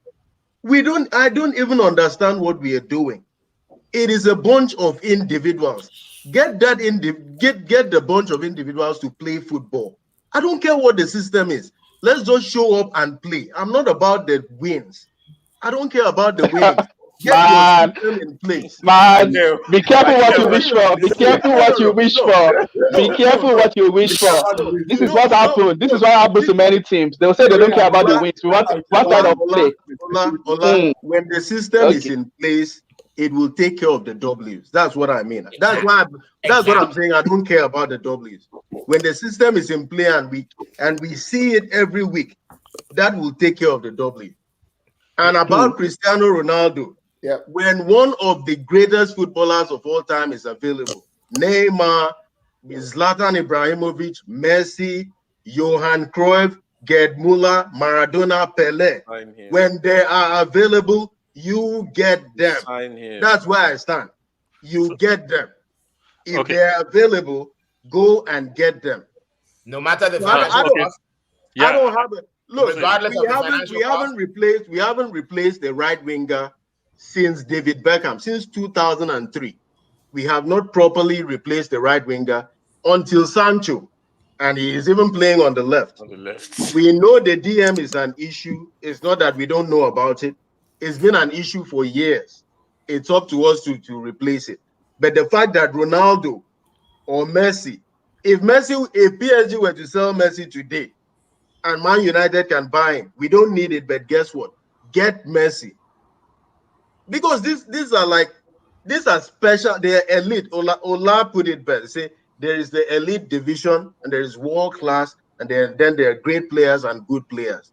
S5: I don't even understand what we are doing. It is a bunch of individuals. Get the bunch of individuals to play football. I don't care what the system is. Let's just show up and play. I'm not about the wins. I don't care about the wins. Get your
S4: Man,
S5: system in place.
S4: man,
S6: knew.
S4: be careful what you
S6: No,
S4: wish for. Be careful what you wish for. Be careful what you wish for. This is what happened. This is what happens to many teams. They'll say they don't care about the wins. We want one side of play.
S5: Ola, when the system is
S4: Okay.
S5: in place, it will take care of the W's. That's what I mean. That's what I'm saying. I don't care about the W's. When the system is in play and we see it every week, that will take care of the W. And about Cristiano Ronaldo, when one of the greatest footballers of all time is available, Neymar, Zlatan Ibrahimovic, Messi, Johan Cruyff, Gerd Müller, Maradona, Pelé, when they are available, you get them. That's where I stand. You get them. If they are available, go and get them.
S9: No matter the
S5: I don't have it. Look,
S9: regardless of the financial cost.
S5: we haven't replaced the right winger since David Beckham, since 2003. We have not properly replaced the right winger until Sancho, and he is even playing on the left. We know the DM is an issue. It's not that we don't know about it. It's been an issue for years. It's up to us to replace it. But the fact that Ronaldo or Messi, if PSG were to sell Messi today, and Man United can buy him, we don't need it. But guess what? Get Messi, because these are special. They are elite. Ola put it better. Say there is the elite division and there is world class, and then there are great players and good players.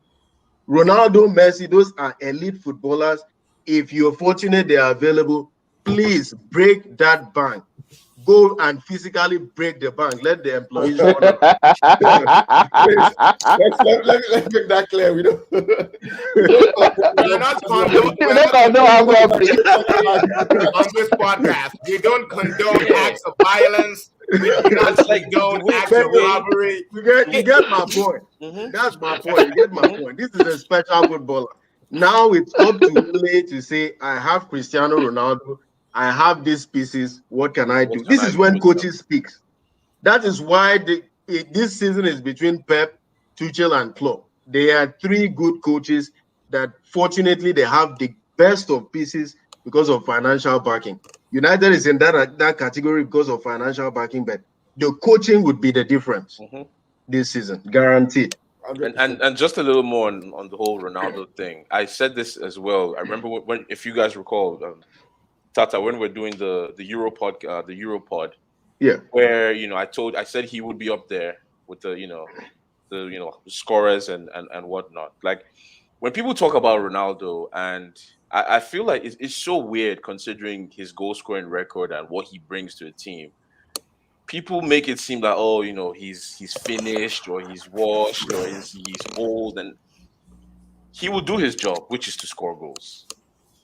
S5: Ronaldo, Messi, those are elite footballers. If you're fortunate they are available, please break that bank. Go and physically break the bank. Let the employees run it.
S1: Let's make that clear. We don't.
S9: We're not on this podcast. We don't condone acts of violence. We do not condone acts of robbery.
S5: You get my point. That's my point. You get my point. This is a special footballer. Now it's up to Ole to say, I have Cristiano Ronaldo. I have these pieces. What can I do? This is when coaches speak. That is why this season is between Pep, Tuchel, and Klopp. They are three good coaches that fortunately they have the best of pieces because of financial backing. United is in that category because of financial backing, but the coaching would be the difference this season, guaranteed.
S6: And just a little more on the whole Ronaldo thing. I said this as well. I remember when if you guys recall, Tata, when we're doing the Europod, where I said he would be up there with the scorers and whatnot. Like when people talk about Ronaldo, and I feel like it's so weird considering his goal scoring record and what he brings to the team. People make it seem like he's finished or he's washed or he's old, and he will do his job, which is to score goals,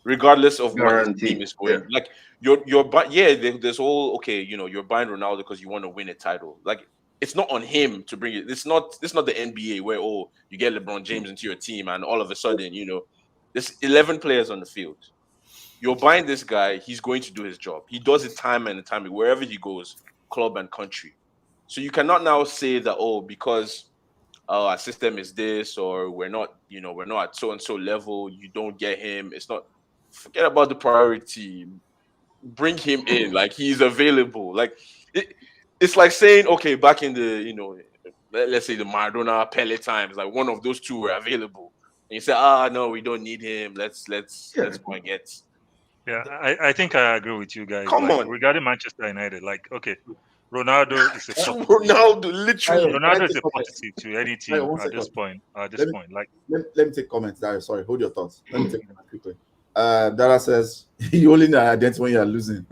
S6: regardless of where his team is going. Like there's all you're buying Ronaldo because you want to win a title. Like it's not on him to bring it. It's not the NBA where you get LeBron James into your team and all of a sudden there's 11 players on the field. You're buying this guy. He's going to do his job. He does it time and time wherever he goes, club and country. So you cannot now say that because our system is this, or we're not at so and so level, you don't get him. It's not. Forget about the priority. Bring him in. Like he's available. Like it's like saying, okay, back in the let's say the Maradona, Pele times, like one of those two were available, and you say, no, we don't need him. Let's go and get.
S7: Yeah, I think I agree with you guys.
S6: Come on.
S7: Regarding Manchester United, Ronaldo is a
S1: Ronaldo
S7: is a positive to any team at this point. Let
S1: me take comments, Dara. Sorry, hold your thoughts. Let me take them quickly. Dara says you only know identity when you are losing.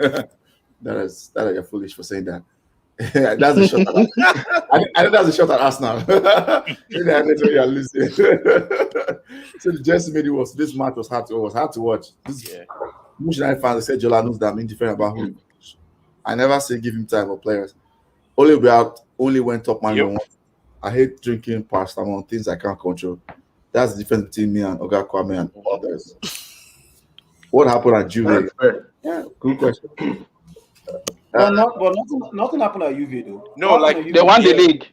S1: Dara, you're foolish for saying that. That's a shot at I know that's a shot at Arsenal. When you are losing. So the Jesse made this match was hard to watch. Most United fans said Jola knows that I'm indifferent about who. I never say give him time for players. Only when top man wants. I hate drinking paracetamol on things I can't control. That's the difference between me and Oga Kwame and others. What happened at Juve? Yeah, good question.
S3: Nothing happened at Juve though.
S6: No,
S4: they won the league.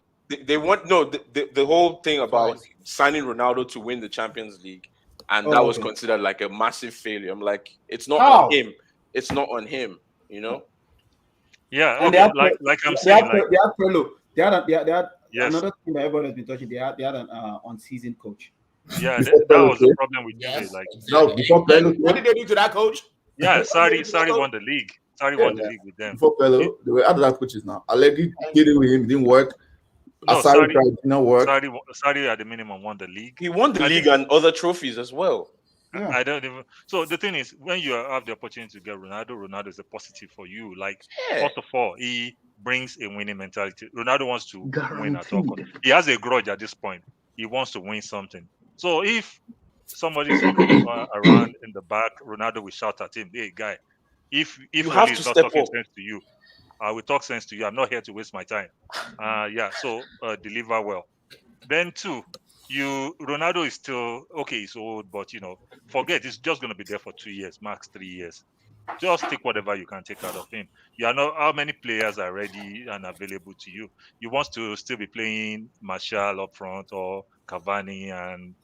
S6: They want the whole thing about signing Ronaldo to win the Champions League and that was considered like a massive failure. I'm like, it's not
S3: How?
S6: on him. It's not on him. You know.
S7: Yeah,
S3: And
S7: okay. Like I'm saying, like
S3: they had Prelo. They had
S7: yes,
S3: another thing that everyone has been touching. They had an unseasoned coach.
S7: yeah,
S1: Before
S7: that
S1: Pello
S7: was the
S1: came.
S7: problem with Juve.
S9: Yes.
S7: Like,
S1: No, before Pello
S9: What
S1: came.
S9: did they do to that coach?
S7: yeah, Sari
S9: What did they do to that
S7: won the league. Sari won the league with them.
S1: Before Pello, they were other coaches now. Allegri did it with him, it didn't work.
S7: No,
S1: Asari
S7: Sari,
S1: tried, did not work.
S7: Sari at the minimum won the league.
S6: He won the league and other trophies as well.
S3: Yeah.
S7: I don't even. So the thing is, when you have the opportunity to get Ronaldo is a positive for you. Like, first of all, he brings a winning mentality. Ronaldo wants to win at all costs. He has a grudge at this point. He wants to win something. So if somebody's fucking around in the back, Ronaldo will shout at him, "Hey, guy, if
S6: You
S7: Oli
S6: have
S7: is
S6: to
S7: not
S6: step
S7: talking
S6: up.
S7: sense to you, I will talk sense to you. I'm not here to waste my time." So deliver well. Then two, Ronaldo is still okay. He's old, but forget it's just going to be there for 2 years, max 3 years. Just take whatever you can take out of him. You know how many players are ready and available to you. You want to still be playing Martial up front or Cavani, and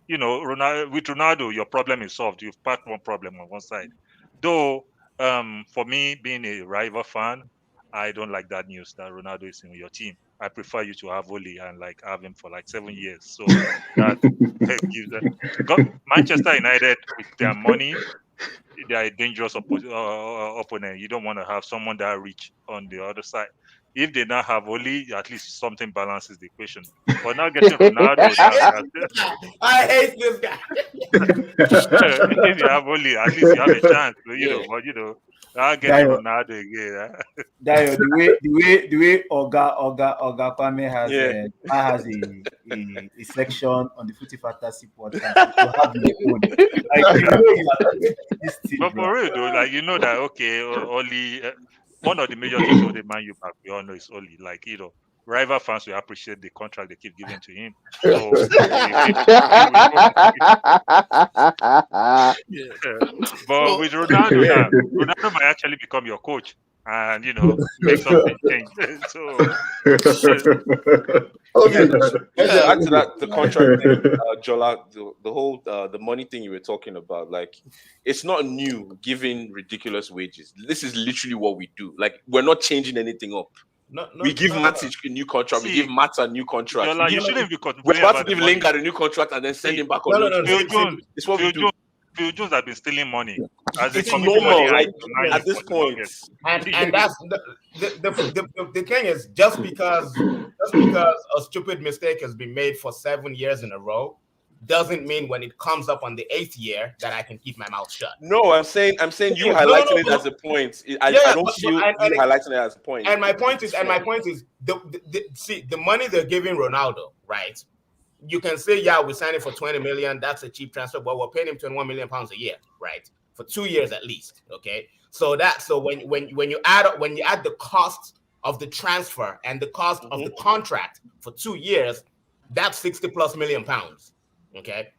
S7: with Ronaldo, your problem is solved. You've packed one problem on one side. Though, for me, being a rival fan, I don't like that news that Ronaldo is in your team. I prefer you to have Oli and have him for 7 years. So that gives them. Manchester United with their money, they are a dangerous opponent. You don't want to have someone that rich on the other side. If they now have Oli, at least something balances the equation. But now getting Ronaldo,
S9: I hate this guy.
S7: if you have Oli, at least you have a chance. But I'll get
S3: Dio.
S7: Ronaldo again.
S3: Dio, the way Oga Kwame has a section on the Footy Fantasy podcast. You have your own. This thing,
S7: But
S3: bro.
S7: for real though, that Oli, one of the major things for the Man U back, we all know is Oli. Rival fans will appreciate the contract they keep giving to him. So, but with Ronaldo now, Ronaldo might actually become your coach and make something change. So
S6: Okay, add to that the contract thing, Jola, the whole the money thing you were talking about. It's not new giving ridiculous wages. This is literally what we do. We're not changing anything up. We give Matic a new contract. We give Matt a new contract.
S7: Jola, you shouldn't be
S6: We're about to give Lingard a new contract and then send him back on loan. It's what we do.
S7: Phil Jones have been stealing money.
S6: It's normal, at this point.
S9: And that's the thing is, just because a stupid mistake has been made for 7 years in a row doesn't mean when it comes up on the 8th year that I can keep my mouth shut.
S6: No, I'm saying you highlighting it as a point. I don't feel you highlighting it as a point.
S9: And my point is, the money they're giving Ronaldo, right? You can say, yeah, we signed it for 20 million. That's a cheap transfer, but we're paying him 21 million pounds a year, right? For 2 years at least. Okay. So when you add the cost of the transfer and the cost of the contract for 2 years, that's 60+ million pounds. Okay.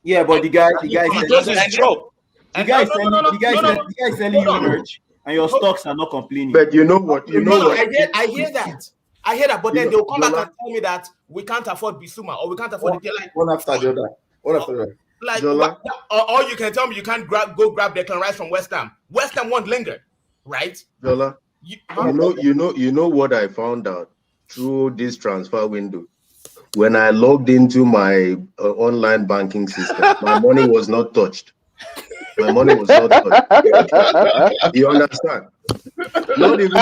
S3: Yeah, but the guy
S9: He does his job.
S3: The guy is selling you merch, and your stocks are not complaining.
S5: But you know what?
S9: I hear that, but then they'll come back and tell me that we can't afford Bissouma or we can't afford the
S1: one after the other. One after the other.
S9: Or you can tell me you can't go grab Declan Rice from West Ham. West Ham won't linger, right?
S5: Jola, you know what I found out through this transfer window. When I logged into my online banking system, my money was not touched. My money was not touched. You understand? Not even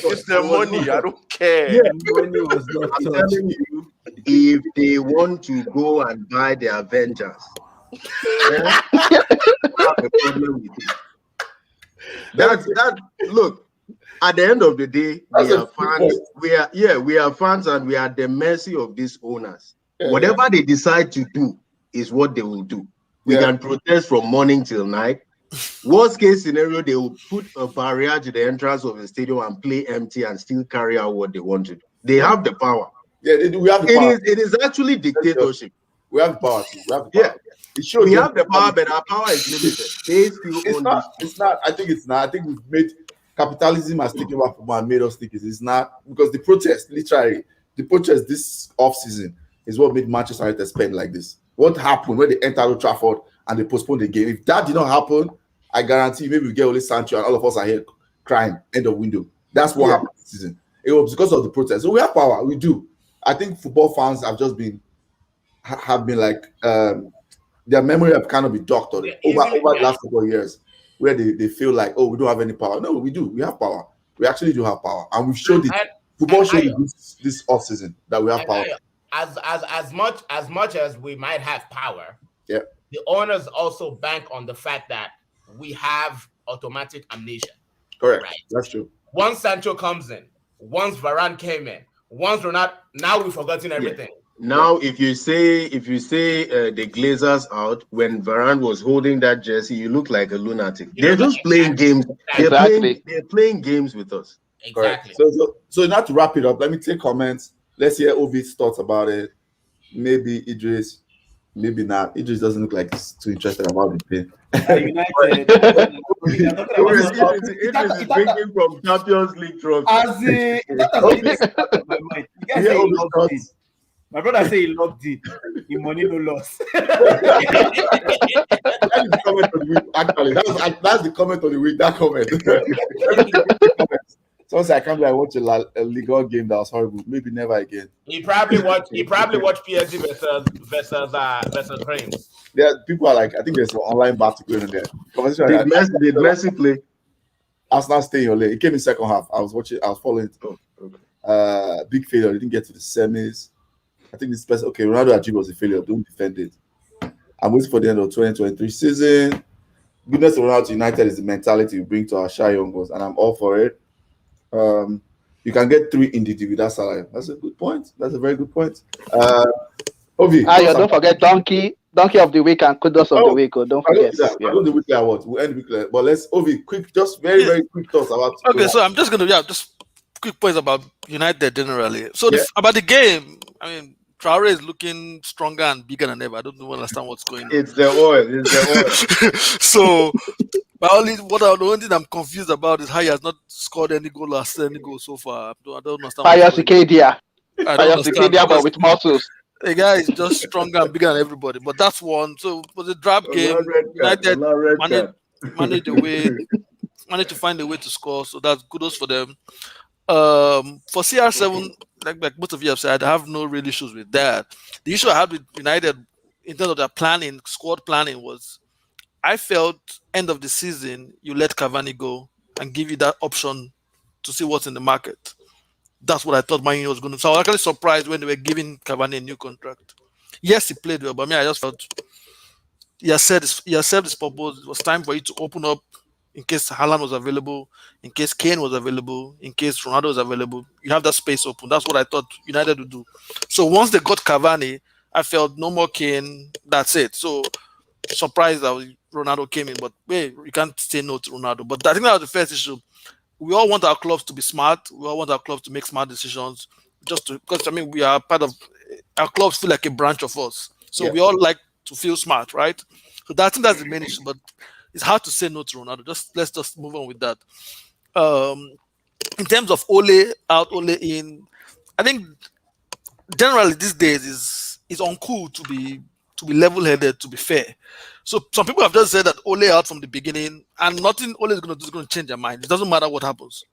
S6: it's their money. I don't care.
S5: Yeah. Money was not touched. I'm telling you, if they want to go and buy the Avengers, I have a problem with it. That look. At the end of the day, we are fans. We are fans, and we are at the mercy of these owners. Yeah. Whatever they decide to do is what they will do. We can protest from morning till night. Worst case scenario, they will put a barrier to the entrance of the stadium and play empty and still carry out what they want to do. They have the power.
S1: Yeah, we have the power.
S5: It is actually dictatorship.
S1: We have the power.
S5: We have the power, but our power is limited. They still own this.
S1: It's not. I think it's not. I think we've made capitalism has taken over football and made us think it's not, because the protest this off season is what made Manchester United spend like this. What happened when they entered Old Trafford and they postponed the game? If that did not happen, I guarantee maybe we get only Sancho and all of us are here crying, end of window. That's what happened this season. It was because of the protest. So we have power, we do. I think football fans have just been like their memory have kind of been doctored over the last couple of years, where they feel like, oh, we don't have any power. No, we do. We have power. We actually do have power, and we've showed it. Football showed it this off season that we have power.
S9: As much as we might have power,
S1: the
S9: owners also bank on the fact that we have automatic amnesia.
S1: Correct.
S9: Right?
S1: That's true.
S9: Once Sancho comes in, once Varane came in, once Ronaldo, now we've forgotten everything.
S5: Now, if you say the Glazers out, when Varane was holding that jersey, you look like a lunatic. They're just playing games. They're playing games with us.
S9: Exactly.
S1: So now to wrap it up, let me take comments. Let's hear Ovi's thoughts about it. Maybe Idris, maybe not. Idris doesn't look like he's too interested about the thing.
S5: United. Idris is drinking from Champions League trophy.
S3: My brother say he loved it. He money no loss.
S1: Actually, that's the comment of the week. That comment. Someone said I can't believe I watched a Ligue game that was horrible. Maybe never again.
S9: He probably watched PSG versus Reims.
S1: Yeah, people are like, I think there's an online battle going on there.
S5: Did Messi play?
S1: Arsenal stay in your lane. It came in second half. I was following it.
S5: Oh, okay.
S1: Big failure. He didn't get to the semis. I think this person, okay, Ronaldo Ajib was a failure. Don't defend it. I'm waiting for the end of 2023 season. Goodness of Ronaldo United is the mentality we bring to our shy young ones, and I'm all for it. You can get 3 in the without salary. That's a good point. That's a very good point. Ovi,
S4: don't forget Donkey of the week and Kudos of the week. Don't forget.
S1: I don't do weekly awards. We'll end weekly. But let's Ovi, quick, just very, very quick thoughts about.
S2: Okay, so I'm just gonna just quick points about United generally. So about the game, I mean, Traore is looking stronger and bigger than ever. I don't understand what's going on.
S5: It's the oil.
S2: So, the only thing I'm confused about is how he has not scored any goal or assisted any goal so far. I don't understand.
S4: Fire Cicadia, but with muscles.
S2: The guy is just stronger and bigger than everybody. But that's one. So for the drab game, United managed to find a way to score. So that's kudos for them. For CR7, like most of you have said, I have no real issues with that. The issue I had with United in terms of their planning, squad planning, was I felt end of the season you let Cavani go and give you that option to see what's in the market. That's what I thought Man U was going to. So I was actually surprised when they were giving Cavani a new contract. Yes, he played well, but I just felt he has served his purpose. It was time for you to open up in case Haaland was available, in case Kane was available, in case Ronaldo was available. You have that space open. That's what I thought United would do. So once they got Cavani, I felt no more Kane. That's it. So surprised that Ronaldo came in, but you can't say no to Ronaldo. But I think that was the first issue. We all want our clubs to be smart. We all want our clubs to make smart decisions. Because we are part of our clubs feel like a branch of us. So we all like to feel smart, right? So I think that's the main issue. But it's hard to say no to Ronaldo. Let's just move on with that. In terms of Ole out, Ole in, I think generally these days is uncool to be level-headed, to be fair. So some people have just said that Ole out from the beginning, and nothing Ole is going to do is going to change their mind. It doesn't matter what happens.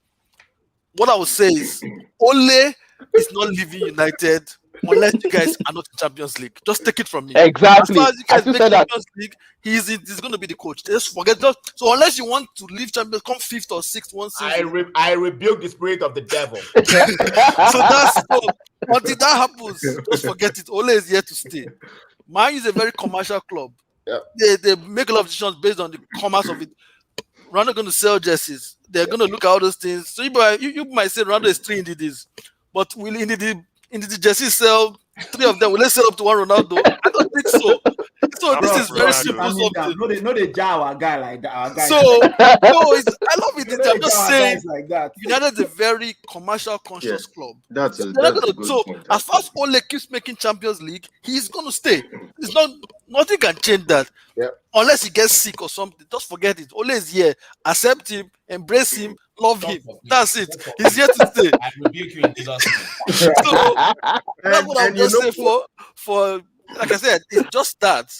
S2: What I would say is Ole is not leaving United unless you guys are not in Champions League. Just take it from me.
S4: Exactly.
S2: As far as you guys make Champions League, he's going to be the coach. Just forget. So unless you want to leave Champions, come 5th or 6th one season.
S9: I rebuke the spirit of the devil.
S2: So until that happens, just forget it. Ole is here to stay. Man is a very commercial club.
S1: Yeah.
S2: They make a lot of decisions based on the commerce of it. Ronaldo going to sell jerseys. They're going to look at all those things. So you might say Ronaldo is 3 in this, but will in the jersey sell 3 of them? Will they sell up to one Ronaldo? I don't think so. So this is very simple.
S3: No, they jar our guy like that. Our guy
S2: so I love it. I'm just saying,
S3: like that.
S2: United is a very commercial conscious club.
S5: That's a
S2: good
S5: point.
S2: As far as Ole keeps making Champions League, he's going to stay. It's not nothing can change that.
S1: Yeah.
S2: Unless he gets sick or something, just forget it. Ole is here. Accept him, embrace him, love him. That's it. He's here to stay.
S9: I rebuke you in Jesus' name.
S2: So that's what I'm just saying for like I said, it's just that.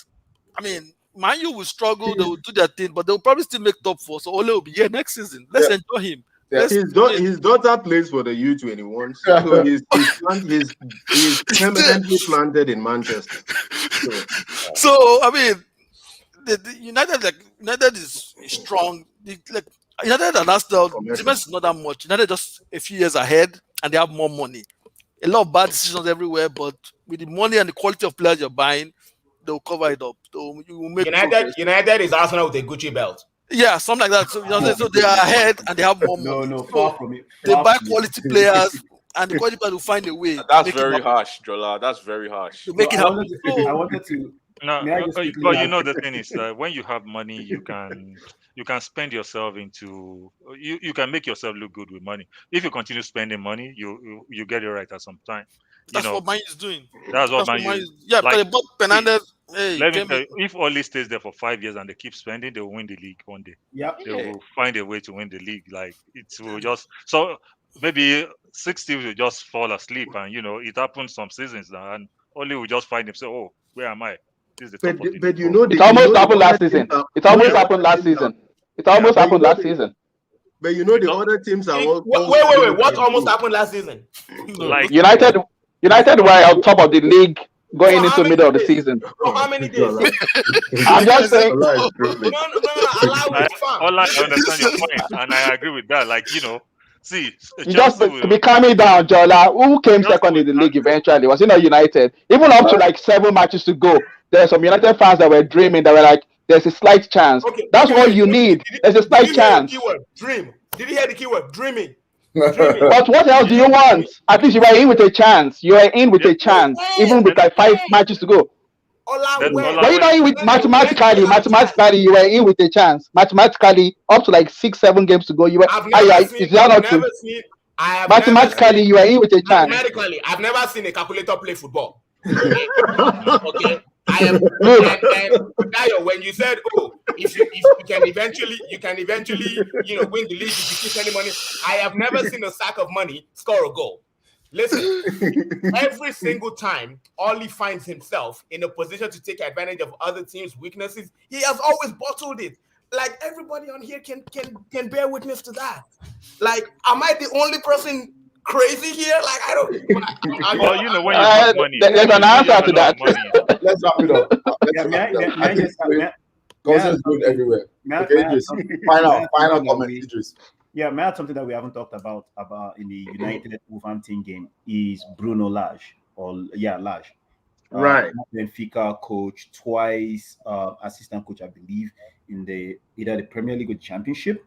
S2: I mean, Man U will struggle. They will do their thing, but they'll probably still make top four. So Ole will be here next season. Let's enjoy him.
S1: Yeah.
S5: His daughter plays for the U21, so he's permanently planted in Manchester.
S2: So I mean, the United is strong. United and Arsenal, difference is not that much. United just a few years ahead, and they have more money. A lot of bad decisions everywhere, but with the money and the quality of players you're buying, they'll cover it up. So you will make
S9: United is Arsenal with a Gucci belt.
S2: Yeah, something like that. So they are ahead and they have more money.
S3: No,
S2: So
S3: far from it.
S2: they buy quality players, and the quality players will find a way.
S6: That's very harsh, Jola. That's very harsh.
S2: To make it happen.
S3: I wanted to.
S7: No,
S3: May I just
S7: but
S3: quickly
S7: you
S3: add-
S7: know the thing is, when you have money, you can spend yourself into you can make yourself look good with money. If you continue spending money, you get it right at some time.
S2: That's what Man is doing.
S7: That's what Man
S2: is.
S7: is.
S2: Yeah, because they bought Fernandez. Hey,
S7: Let me tell you, if Oli stays there for 5 years and they keep spending, they will win the league one day.
S3: Yeah.
S7: They will find a way to win the league. Like it will just so maybe 6 teams will just fall asleep, and it happens some seasons now, and Oli will just find himself. Oh, where am I? This is the top of the
S5: But
S7: league.
S4: It almost happened last season. It almost happened last season. It almost happened last season.
S5: But the other teams are all.
S9: Wait! What almost happened last season?
S7: Like
S4: United were on top of the league going into the middle of the season.
S9: For how many days?
S4: I'm just saying.
S9: No, allow it. Fine.
S7: all I understand your point, and I agree with that. Like see,
S4: You just to be calming down, Jola. Who came second in the league eventually? Was it not United? Even up to like 7 matches to go, there are some United fans that were dreaming. That were like, "There's a slight chance." That's all you need. There's a slight chance.
S9: Dream. Did you hear the keyword? Dreaming.
S4: But what else do you want? At least you were in with a chance. You were in with a chance, even with like 5 matches to go. Were you not in with mathematically? Mathematically, you were in with a chance. Mathematically, up to like 6, 7 games to go, you were. Mathematically, you were in with a chance.
S9: Mathematically, I've never seen a calculator play football. Okay. I am and when you said, "Oh, if you can eventually, win the league if you keep spending money." I have never seen a sack of money score a goal. Listen, every single time Ollie finds himself in a position to take advantage of other teams' weaknesses, he has always bottled it. Like everybody on here can bear witness to that. Like, am I the only person crazy here? Like, I don't.
S7: Well, when you have money,
S4: there's an answer to that.
S1: Let's wrap it up. Consensus good everywhere. Okay, Idris. Final comment, Idris.
S3: Yeah, may I add something that we haven't talked about in the United Wolverhampton game is Bruno Lage. Lage.
S5: Right.
S3: Benfica coach, twice assistant coach, I believe, in either the Premier League or the Championship.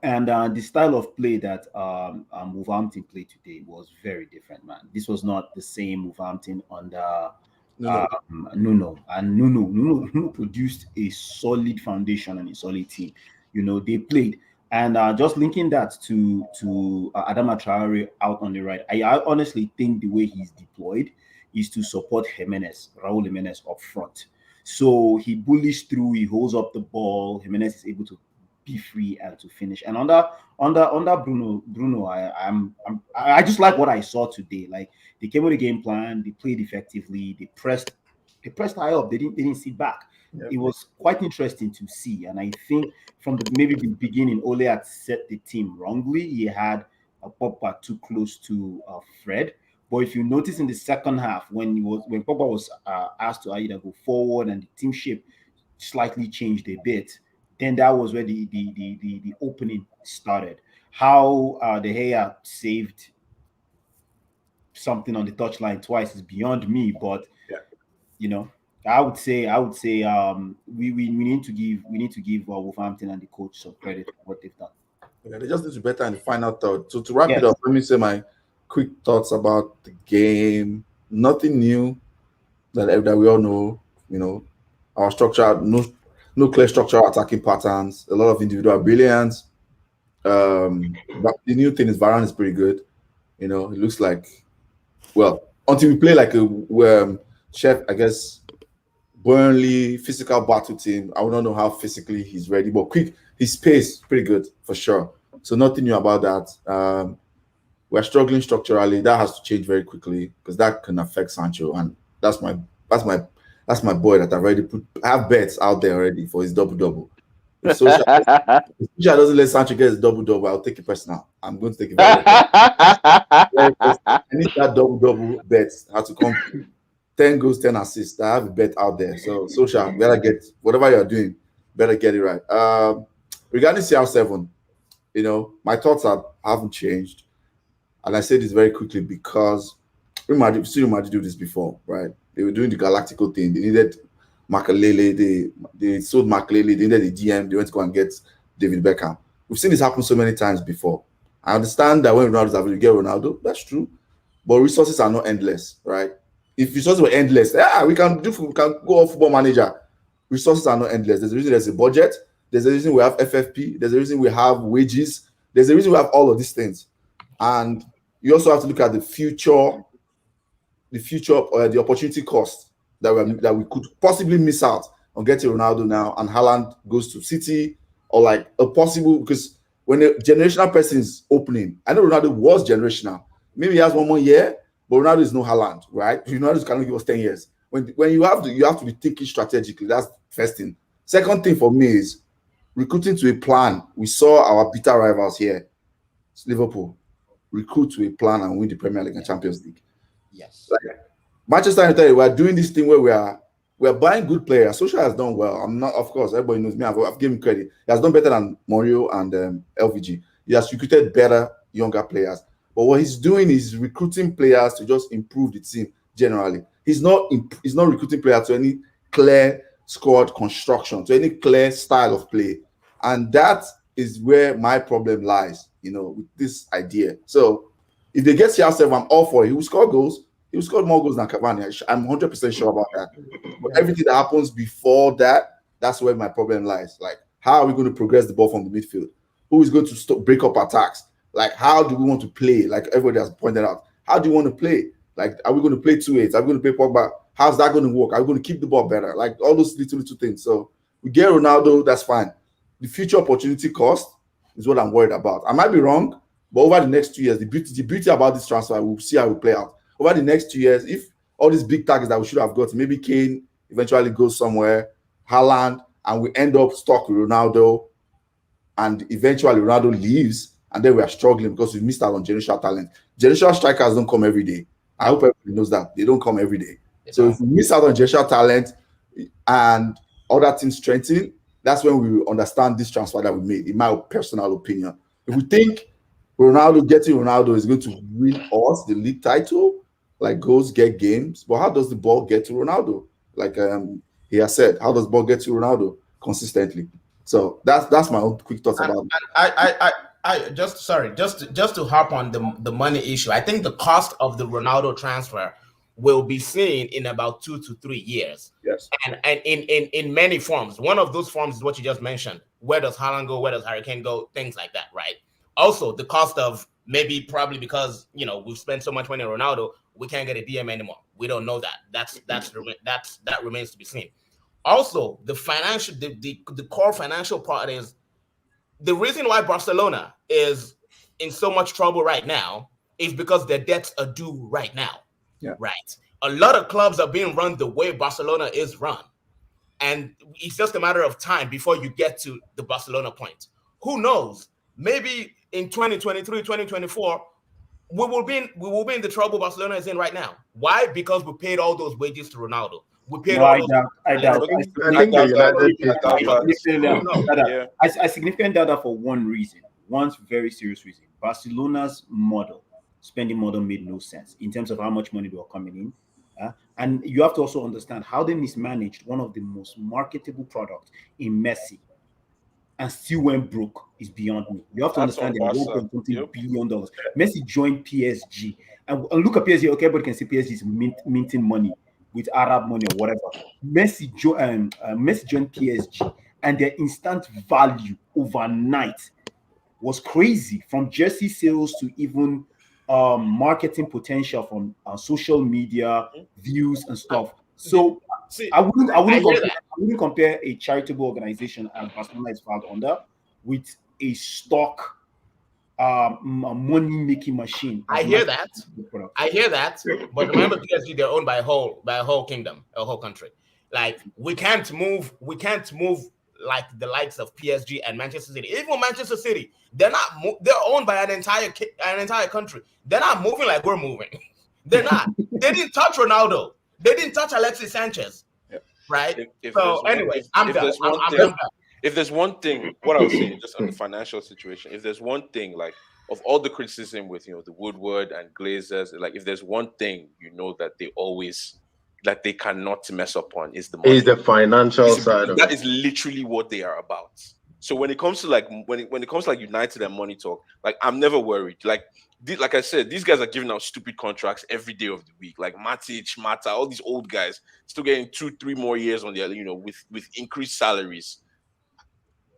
S3: And the style of play that Wolverhampton played today was very different, man. This was not the same Wolverhampton under Nuno. And Nuno produced a solid foundation and a solid team. They played. And just linking that to Adama Traore out on the right, I honestly think the way he's deployed is to support Raul Jimenez up front. So he bullies through, he holds up the ball. Jimenez is able to be free and to finish. And under Bruno, I just like what I saw today. Like, they came with a game plan, they played effectively, they pressed high up, they didn't sit back. Yep. It was quite interesting to see, and I think from the beginning, Ole had set the team wrongly. He had Pogba too close to Fred. But if you notice in the second half, when Pogba was asked to either go forward and the team shape slightly changed a bit, then that was where the opening started. How De Gea saved something on the touchline twice is beyond me, but I would say we need to give Wolverhampton and the coach some credit for what they've done.
S1: Yeah, they just need to better in the final third. So to wrap it up, let me say my quick thoughts about the game. Nothing new that we all know. Our structure, no clear structural attacking patterns, a lot of individual brilliance. But the new thing is Varane is pretty good. It looks like, well, until we play like a chef, I guess, Burnley physical battle team. I don't know how physically he's ready, but quick, his pace pretty good for sure. So nothing new about that. We're struggling structurally. That has to change very quickly because that can affect Sancho, and that's my boy that I've already put. I have bets out there already for his double. If Solskjaer doesn't let Sancho get his double, I'll take it personal. I'm going to take it very personal. I need that double bet. I have to come 10 goals, 10 assists. I have a bet out there. So Solskjaer, better get whatever you're doing, better get it right. Regarding CR7, my thoughts haven't changed. And I say this very quickly because Real Madrid do this before, right? They were doing the Galactico thing. They needed Makalele. They sold Makalele. They needed a DM. They went to go and get David Beckham. We've seen this happen so many times before. I understand that when Ronaldo's available, you get Ronaldo. That's true. But resources are not endless, right? If resources were endless, we can go off Football Manager. Resources are not endless. There's a reason there's a budget. There's a reason we have FFP. There's a reason we have wages. There's a reason we have all of these things. And you also have to look at the future the opportunity cost that we could possibly miss out on getting Ronaldo now, and Haaland goes to City, or like a possible, because when a generational person is opening, I know Ronaldo was generational. Maybe he has one more year, but Ronaldo is no Haaland, right? Ronaldo cannot give us 10 years. When you have to be thinking strategically. That's first thing. Second thing for me is recruiting to a plan. We saw our bitter rivals here, it's Liverpool, recruit to a plan and win the Premier League and Champions League.
S9: Yes.
S1: Like, Manchester United, we are doing this thing where we are buying good players. Solskjaer has done well. I'm not, of course, everybody knows me. I've given him credit. He has done better than Mourinho and LVG. He has recruited better younger players. But what he's doing is recruiting players to just improve the team generally. He's not recruiting players to any clear squad construction, to any clear style of play. And that is where my problem lies, with this idea. So if they get CR7, I'm all for it. He will score goals. He will score more goals than Cavani. I'm 100% sure about that. But everything that happens before that, that's where my problem lies. Like, how are we going to progress the ball from the midfield? Who is going to break up attacks? Like, how do we want to play? Like everybody has pointed out, how do you want to play? Like, are we going to play 2-8? Are we going to play Pogba? How's that going to work? Are we going to keep the ball better? Like, all those little things. So we get Ronaldo, that's fine. The future opportunity cost is what I'm worried about. I might be wrong, but over the next 2 years, the beauty about this transfer, we'll see how it will play out. Over the next 2 years, if all these big targets that we should have got, maybe Kane eventually goes somewhere, Haaland, and we end up stuck with Ronaldo, and eventually Ronaldo leaves, and then we are struggling because we missed out on generational talent. Generational strikers don't come every day. I hope everybody knows that. They don't come every day. So if we miss out on generational talent and other teams strengthen, that's when we will understand this transfer that we made, in my personal opinion. If we think getting Ronaldo is going to win us the league title, like goals get games, but how does the ball get to Ronaldo? Like he has said, how does the ball get to Ronaldo consistently? So that's my own quick thoughts about it.
S9: I just to harp on the money issue. I think the cost of the Ronaldo transfer will be seen in about 2 to 3 years.
S1: Yes.
S9: And in many forms. One of those forms is what you just mentioned. Where does Haaland go? Where does Harry Kane go? Things like that, right? Also, the cost of probably because we've spent so much money on Ronaldo, we can't get a DM anymore. We don't know that. That remains to be seen. Also, the financial, the core financial part is the reason why Barcelona is in so much trouble right now is because their debts are due right now.
S1: Yeah.
S9: Right. A lot of clubs are being run the way Barcelona is run. And it's just a matter of time before you get to the Barcelona point. Who knows? Maybe in 2023, 2024, we will be in the trouble Barcelona is in right now. Why? Because we paid all those wages to Ronaldo. We paid all those.
S5: I think the United
S3: I significantly doubt that for one reason. One very serious reason. Barcelona's spending model made no sense in terms of how much money they were coming in. And you have to also understand how they mismanaged one of the most marketable products in Messi and still went broke is beyond me. You have to understand that $1.2 billion. Messi joined PSG. And look at PSG. Okay, everybody can see PSG is minting money with Arab money or whatever. Messi joined PSG, and their instant value overnight was crazy, from jersey sales to even marketing potential from social media views and stuff. So I wouldn't compare a charitable organization as Barcelona is filed under with a stock money-making machine.
S9: I hear that. But remember, PSG, they're owned by a whole kingdom, a whole country. Like we can't move like the likes of PSG and Manchester City. Even Manchester City, they're owned by an entire country. They're not moving like we're moving. They're not. They didn't touch Ronaldo. They didn't touch Alexis Sanchez. Right.
S6: If there's one thing, what I was saying just on the financial situation, if there's one thing, like of all the criticism with the Woodward and Glazers, like if there's one thing that they always they cannot mess up on is the money.
S5: Is the financial side of
S6: that
S5: it.
S6: is literally what they are about. So when it comes to when it comes to United and money talk, I'm never worried. Like I said, these guys are giving out stupid contracts every day of the week. Like Matic, Mata, all these old guys still getting 2-3 more years on their with increased salaries.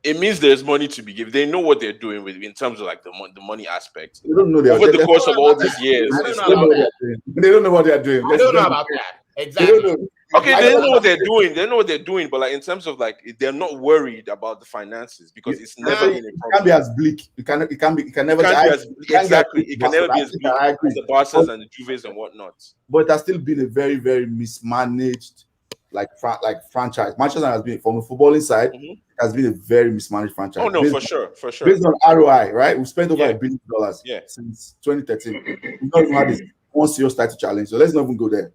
S6: It means there's money to be given. They know what they're doing in terms of the money aspect.
S1: They don't know
S6: over the course of all these years.
S1: They don't know what they're doing.
S9: I don't know about that. Exactly.
S6: Okay, they know what they're doing. They know what they're doing, but in terms of they're not worried about the finances because it's never been a problem.
S1: It can't be as bleak. It can never be as bleak as
S6: the Barcas and the Juves and whatnot.
S1: But it has still been a very, very mismanaged franchise. Manchester has been, from a footballing side, has been a very mismanaged franchise.
S6: Oh no, for sure.
S1: Based on ROI, right? We spent over $1 billion since 2013. We've not even had this one serious title challenge. So let's not even go there.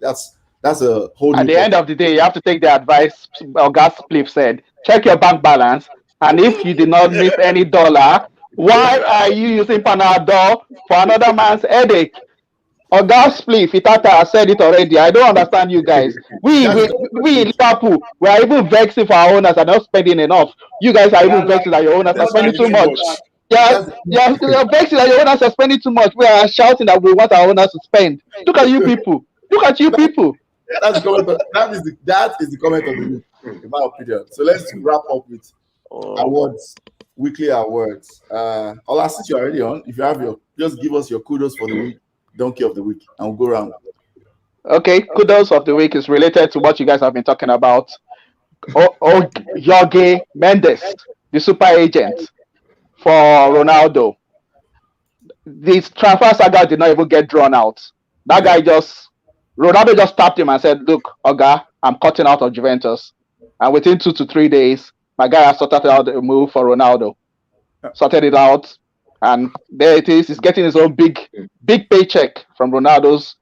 S1: That's a whole.
S4: At the end of the day, you have to take the advice Oga Spliff said. Check your bank balance, and if you did not miss any dollar, why are you using Panadol for another man's headache? Oga Spliff, Itata said it already. I don't understand you guys. We in Liverpool, we are even vexing for our owners are not spending enough. You guys are even vexing that your owners are spending too much. You're vexing that your owners are spending too much. We are shouting that we want our owners to spend. Look at you people. Look at you people.
S1: That is the comment of the week, in my opinion. So let's wrap up with awards, weekly awards. Ola, since you're already on, if you have just give us your kudos for the week, donkey of the week, and we'll go around.
S4: Okay, kudos of the week is related to what you guys have been talking about. Jorge Mendes, the super agent for Ronaldo. This transfer saga did not even get drawn out. That guy Ronaldo just tapped him and said, "Look, Oga, I'm cutting out of Juventus." And within 2 to 3 days, my guy has sorted out a move for Ronaldo. Sorted it out. And there it is. He's getting his own big paycheck from Ronaldo's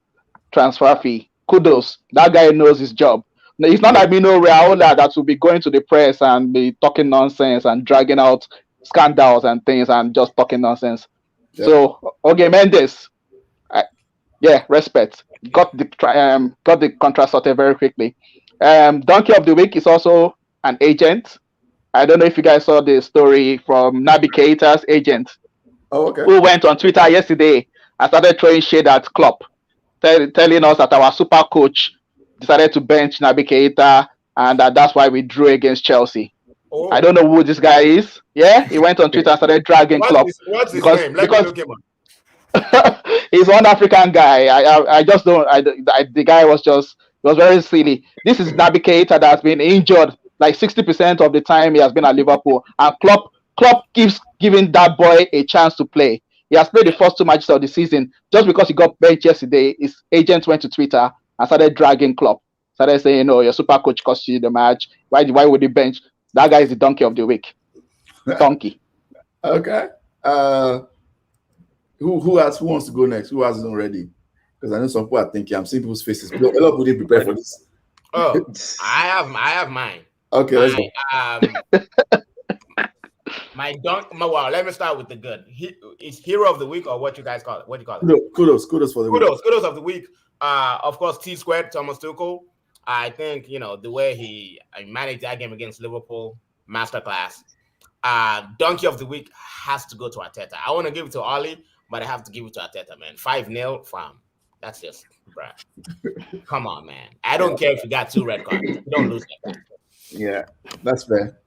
S4: transfer fee. Kudos. That guy knows his job. Now, it's not like Mino Raiola that will be going to the press and be talking nonsense and dragging out scandals and things and just talking nonsense. Yeah. So, okay, Mendes. Respect. Got the contract sorted very quickly. Donkey of the week is also an agent. I don't know if you guys saw the story from Naby Keita's agent.
S1: Oh, okay.
S4: Who went on Twitter yesterday and started throwing shade at Klopp, telling us that our super coach decided to bench Naby Keita and that's why we drew against Chelsea. Oh. I don't know who this guy is. Yeah, he went on Twitter and started dragging Klopp.
S9: What's his name? Let me look him up.
S4: He's one African guy. I just don't. The guy was very silly. This is Naby Keita that has been injured like 60% of the time he has been at Liverpool, and Klopp keeps giving that boy a chance to play. He has played the first 2 matches of the season. Just because he got benched yesterday, his agent went to Twitter and started dragging Klopp. Started saying, your super coach cost you the match. Why would he bench? That guy is the donkey of the week. Donkey.
S1: Okay. Who wants to go next? Who hasn't already? Because I know some people are thinking. I'm seeing people's faces. A lot of people didn't prepare for this.
S9: Oh, I have mine.
S1: Okay, let's go.
S9: Well, let me start with the good. Is hero of the week, or what you guys call it? What do you call it?
S1: Kudos for the week.
S9: Kudos of the week. Of course, T-Squared, Thomas Tuchel. I think the way he managed that game against Liverpool, masterclass. Donkey of the week has to go to Arteta. I want to give it to Oli, but I have to give it to Arteta, man. 5-0 from. That's just, bruh. Come on, man. I don't care if you got 2 red cards. You don't lose that.
S1: Yeah, that's fair.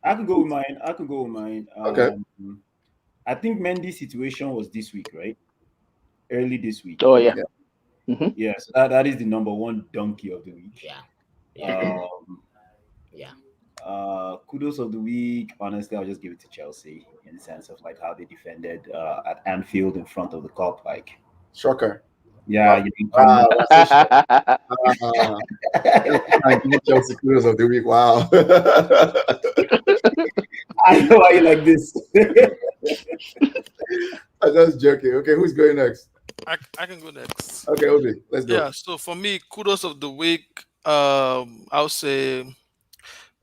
S3: I could go with mine.
S1: Okay.
S3: I think Mendy's situation was this week, right? Early this week.
S4: Oh, yeah.
S3: Mm-hmm. Yeah, so that is the number 1 donkey of the week.
S9: Yeah.
S3: Yeah. Kudos of the week. Honestly, I'll just give it to Chelsea in the sense of like how they defended at Anfield in front of the cup. Like,
S1: Shocker.
S3: yeah,
S1: Wow.
S3: you
S1: Wow,
S3: know,
S1: that's so shocker. I give Chelsea Kudos of the week. Wow.
S3: I know why you like this.
S1: I'm just joking. Okay, who's going next?
S2: I can go next.
S1: Okay, Obi, let's go.
S2: Yeah, so for me, kudos of the week, I'll say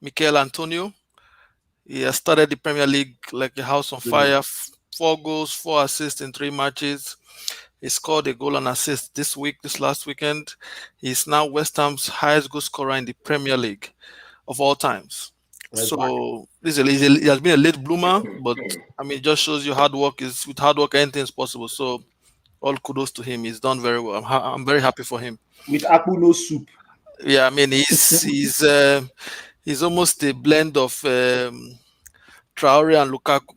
S2: Mikel Antonio. He has started the Premier League like a house on fire. 4 goals, 4 assists in 3 matches. He scored a goal and assist this last weekend. He's now West Ham's highest goal scorer in the Premier League of all times.
S1: Right
S2: So he has been a late bloomer, but I mean, it just shows you with hard work, anything is possible. So all kudos to him. He's done very well. I'm very happy for him.
S3: With apple no soup.
S2: Yeah, I mean, he's almost a blend of Traore and Lukaku.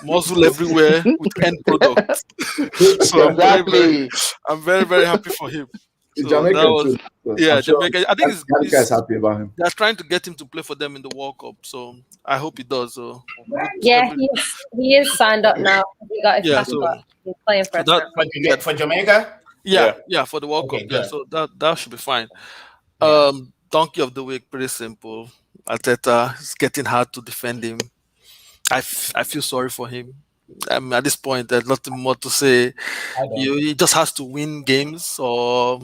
S2: Muscle everywhere with end product. So I'm very, very happy for him.
S1: He's
S2: So
S1: Jamaican
S2: that was
S1: too. So
S2: yeah,
S1: I'm sure
S2: Jamaica. I think
S1: Jamaica is happy about him.
S2: they're trying to get him to play for them in the World Cup. So I hope he does. So
S8: Yeah, he is signed up now. He got his
S2: Yeah,
S8: passport. He's playing for us now.
S9: For Jamaica?
S2: yeah, for the World
S9: Okay,
S2: Cup. Yeah,
S9: good.
S2: so that should be fine.
S9: Yeah.
S2: Donkey of the week, pretty simple. Arteta, it's getting hard to defend him. I feel sorry for him. I mean, at this point, there's nothing more to say. He just has to win games, or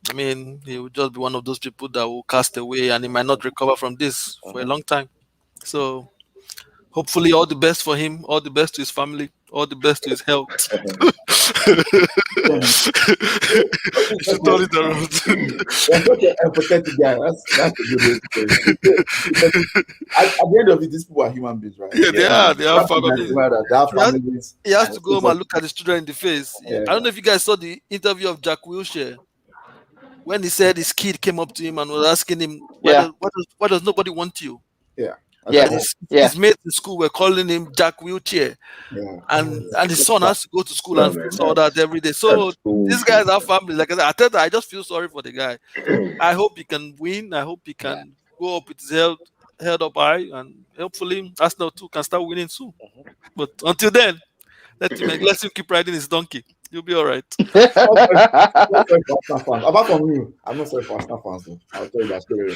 S2: I mean, he will just be one of those people that will cast away, and he might not recover from this for a long time. So, hopefully, all the best for him, all the best to his family, all the best to his health. You should turn it around.
S1: You're such an empathetic guy. That's a good way to say it. At the end of it, these people are human beings, right?
S2: Yeah, they are. They are families.
S1: They have families.
S2: He has to go home and look at his children in the face.
S1: Yeah.
S2: I don't know if you guys saw the interview of Jack Wilshere when he said his kid came up to him and was asking him, why does nobody want you?
S1: Yeah.
S2: And his mates in school were calling him Jack Wheelchair.
S1: Yeah.
S2: And his son has to go to school and face all that every day. So these guys are family. Like I said, I just feel sorry for the guy. I hope he can win. I hope he can go up with his head up high, and hopefully Arsenal too can start winning soon. But until then, let him keep riding his donkey. You'll be all right.
S1: Apart from you, I'm not sorry for Arsenal fans though. I'll tell you that story.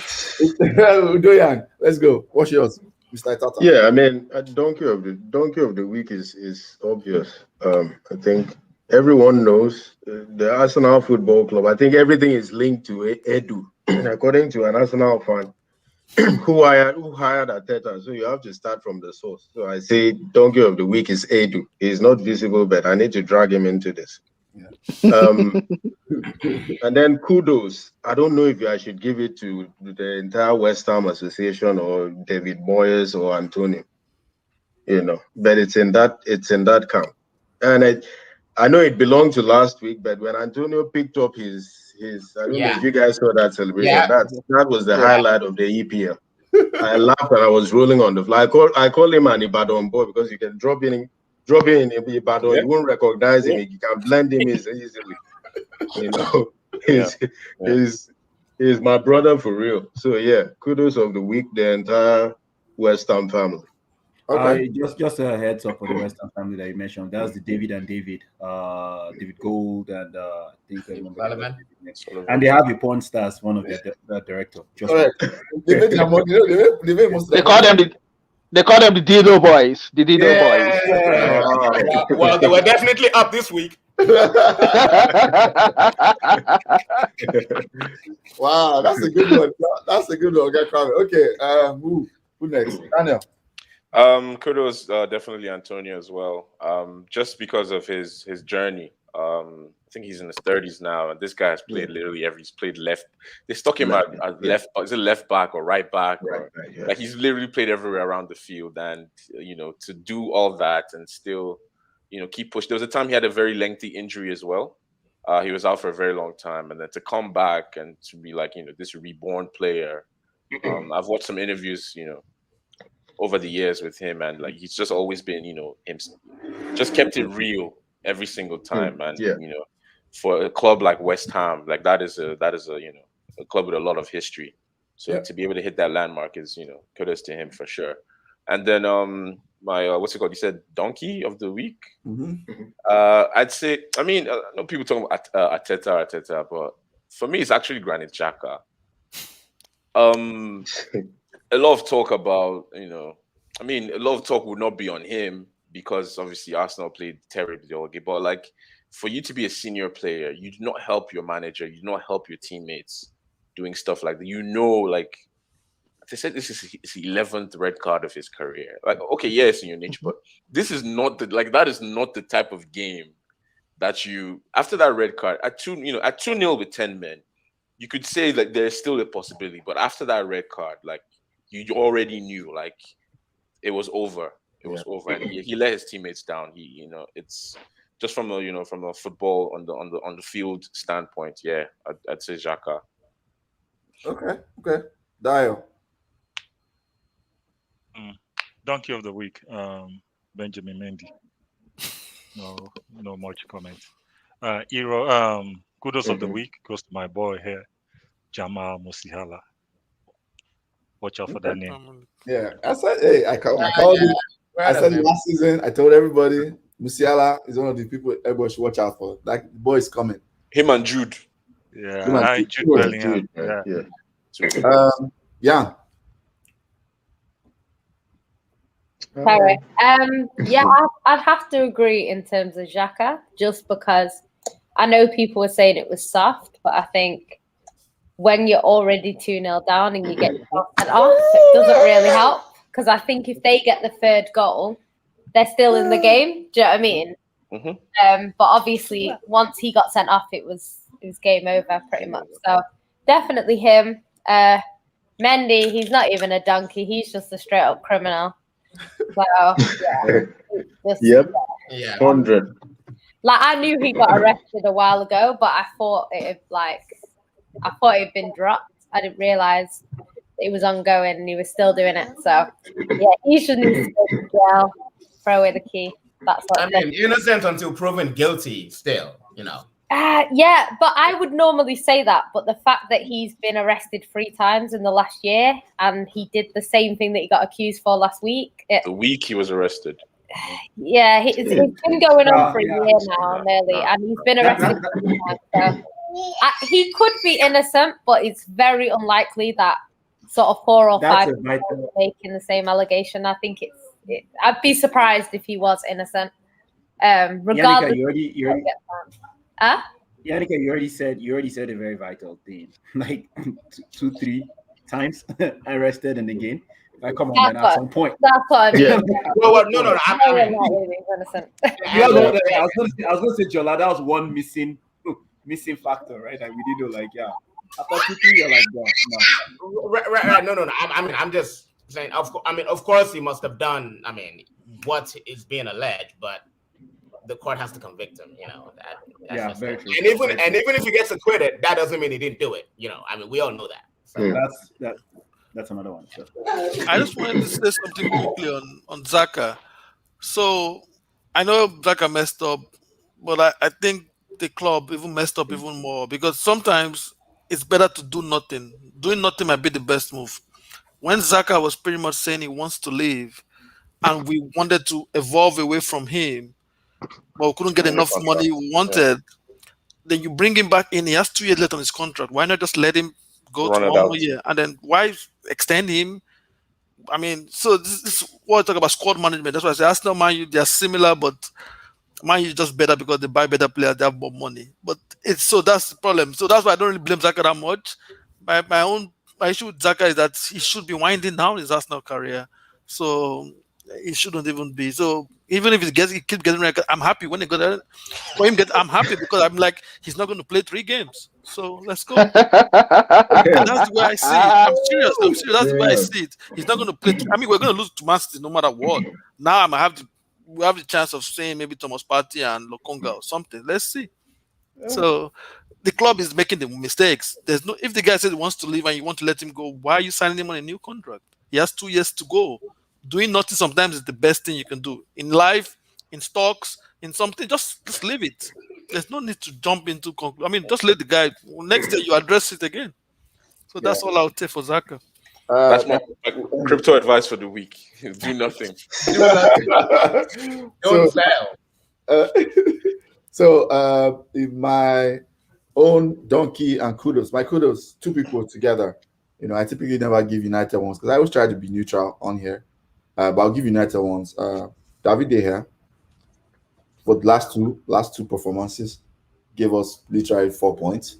S1: Doyan, let's go. What's yours, Mr. Tata?
S5: Yeah, I mean, donkey of the week is obvious. I think everyone knows the Arsenal Football Club. I think everything is linked to Edu, according to an Arsenal fan who hired Arteta. So you have to start from the source. So I say donkey of the week is Edu. He's not visible, but I need to drag him into this. Yeah. And then kudos. I don't know if I should give it to the entire West Ham Association or David Moyes or Antonio. But it's in that camp. And I know it belonged to last week, but when Antonio picked up his I don't know if you guys saw that celebration.
S9: Yeah.
S5: That was the highlight of the EPL. I laughed and I was rolling on the fly. I call him an Ibadan boy because you can drop in Ibadan, you won't recognize him. You can blend him easily. He's my brother for real. So yeah, kudos of the week, the entire West Ham family.
S3: Okay. Just a heads up for the West Ham family that you mentioned. That's the David David Gold, and I think and they have a porn star as one of their director.
S1: They made their money. They made most of
S4: They call them the Dido boys. The Dido boys.
S9: Well, they were definitely up this week.
S1: Wow, that's a good one. That's a good one. Okay, who next? Daniel.
S6: Kudos, definitely Antonio as well. Just because of his journey. I think he's in his 30s now, and this guy has played he's played left. They stuck him at left. Is it left back or right back?
S5: Right, yeah.
S6: Like he's literally played everywhere around the field, and to do all that and still, keep pushing. There was a time he had a very lengthy injury as well. He was out for a very long time, and then to come back and to be like this reborn player. I've watched some interviews, over the years with him, and like he's just always been, him just kept it real every single time. And for a club like West Ham, like that is a club with a lot of history. So to be able to hit that landmark is, kudos to him for sure. And then my what's it called? You said donkey of the week. I'd say. I mean, I know people talking about Arteta, but for me, it's actually Granit Xhaka. A lot of talk about, a lot of talk would not be on him because obviously Arsenal played terribly all game. But like, for you to be a senior player, you do not help your manager, you do not help your teammates doing stuff like that. Like they said, this is his 11th red card of his career. Like, okay, yeah, it's in your nature, but this is not that is not the type of game that you, after that red card at 2-0 with 10 men, you could say that there's still a possibility, but after that red card, like, you already knew, like, it was over. It was over, and he let his teammates down. It's just from a football on the field standpoint. Yeah, I'd say Xhaka.
S1: Okay, Dio.
S7: Donkey of the week, Benjamin Mendy. No much comment. Hero, kudos of the week goes to my boy here, Jamal Musiala. Watch out for that name.
S1: Yeah, I said, I called you. I said last season, I told everybody, Musiala is one of the people everybody should watch out for. Like, the boy is coming.
S6: Him and Jude.
S7: Yeah, Jude Bellingham.
S1: Yeah.
S8: Sorry. I'd have to agree in terms of Xhaka, just because I know people were saying it was soft, but I think when you're already 2-0 down and you get sent off, it doesn't really help. Because I think if they get the third goal, they're still in the game. Do you know what I mean? But obviously, once he got sent off, it was game over pretty much. So definitely him. Mendy, he's not even a donkey. He's just a straight up criminal. So
S5: yeah. 100.
S8: Like, I knew he got arrested a while ago, but I thought it had been dropped. I didn't realize it was ongoing and he was still doing it. So yeah, he shouldn't go to jail. Throw away the key. That's what
S9: innocent until proven guilty. Still,
S8: Yeah, but I would normally say that. But the fact that he's been arrested 3 times in the last year and he did the same thing that he got accused for last week.
S6: The week he was arrested.
S8: Yeah, it's been going on for a year now, nearly, and he's been arrested 3 times. So he could be innocent, but it's very unlikely that sort of 4 or 5 people are making the same allegation. I think I'd be surprised if he was innocent. Regardless,
S3: Yannicka, you already said a very vital thing. Like 2-3 times arrested in the game. I come on, man, at some point.
S8: That's what I mean.
S5: Yeah.
S9: No.
S8: I'm not really innocent.
S3: I was gonna say, Jola, that was one missing factor, right? Like, we did know, like, yeah. After 2-3, you're like, no.
S9: Right. No. I'm just saying. Of course, he must have done. What is being alleged, but the court has to convict him. That's
S3: very true.
S9: And even if he gets acquitted, that doesn't mean he didn't do it. We all know that. So.
S3: That's another one. So.
S2: I just wanted to say something quickly on Xhaka. So I know Xhaka messed up, but I think the club even messed up even more, because sometimes it's better to do nothing. Doing nothing might be the best move. When Xhaka was pretty much saying he wants to leave, and we wanted to evolve away from him, but we couldn't get enough money we wanted, then you bring him back in. He has 2 years left on his contract. Why not just let him go to 1 more year? And then why extend him? So this is what I talk about, squad management. That's why I say Arsenal, Man U, they are similar, but Man U is just better because they buy better players, they have more money. But that's the problem. So that's why I don't really blame Xhaka that much. My issue with Xhaka is that he should be winding down his Arsenal career. So it shouldn't even be. So even if he keeps getting record, I'm happy when he got it. For him, I'm happy because I'm like, he's not going to play 3 games. So let's go. And that's the way I see it. I'm serious. That's the way I see it. He's not going to play. We're going to lose to Man City no matter what. Now we have the chance of saying maybe Thomas Partey and Lokonga or something. Let's see. So the club is making the mistakes. If the guy says he wants to leave and you want to let him go, why are you signing him on a new contract? He has 2 years to go. Doing nothing sometimes is the best thing you can do in life, in stocks, in something. Just leave it. There's no need to jump into conclusion. Just let the guy. Next day you address it again. So that's all I'll take for Zaka.
S6: That's my crypto advice for the week. Do nothing.
S9: Do nothing. Don't fail.
S1: In my own donkey and kudos, my kudos, two people together. You know, I typically never give United ones because I always try to be neutral on here. But I'll give United ones. David De Gea, for the last two performances, gave us literally 4 points.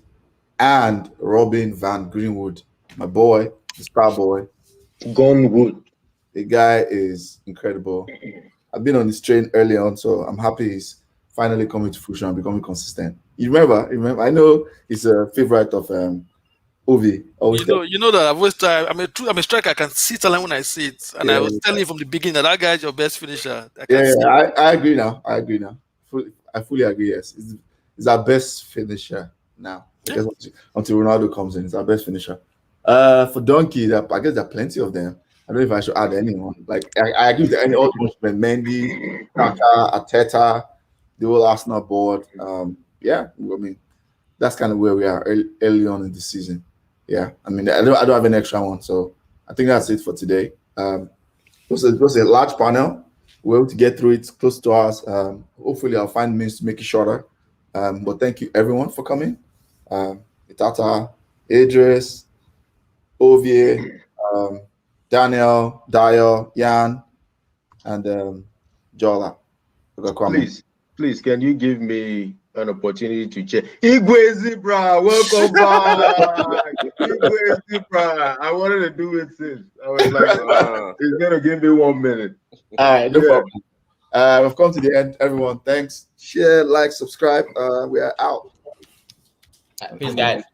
S1: And Robin Van Greenwood, my boy, the star boy.
S5: Gunwood.
S1: The guy is incredible. I've been on this train early on, so I'm happy he's finally coming to fruition and becoming consistent. You remember? I know he's a favorite of Ovi.
S2: You know that I've always tried. I'm a striker. I can see talent when I see it, and I was telling you from the beginning that guy is your best finisher.
S1: I agree now. I fully agree. Yes, he's our best finisher now. I guess until Ronaldo comes in, it's our best finisher. For Donkey, I guess there are plenty of them. I don't know if I should add anyone. Like I agree with all the Mendy, Kaka, Arteta, the whole Arsenal board. I mean, that's kind of where we are early on in the season. Yeah, I mean, I don't have an extra one, so I think that's it for today. It was a large panel. We're able to get through it close to us. Hopefully, I'll find means to make it shorter. But thank you everyone for coming. Itata, Idris, Ovie, Daniel, Dio, Jan, and Jola.
S5: Please, can you give me an opportunity to check? Igwe Zebra, welcome back. Igwe Zebra. I wanted to do it since. I was like, he's gonna give me 1 minute.
S1: All right, no problem. We've come to the end, everyone. Thanks. Share, like, subscribe. We are out.
S9: Peace, guys.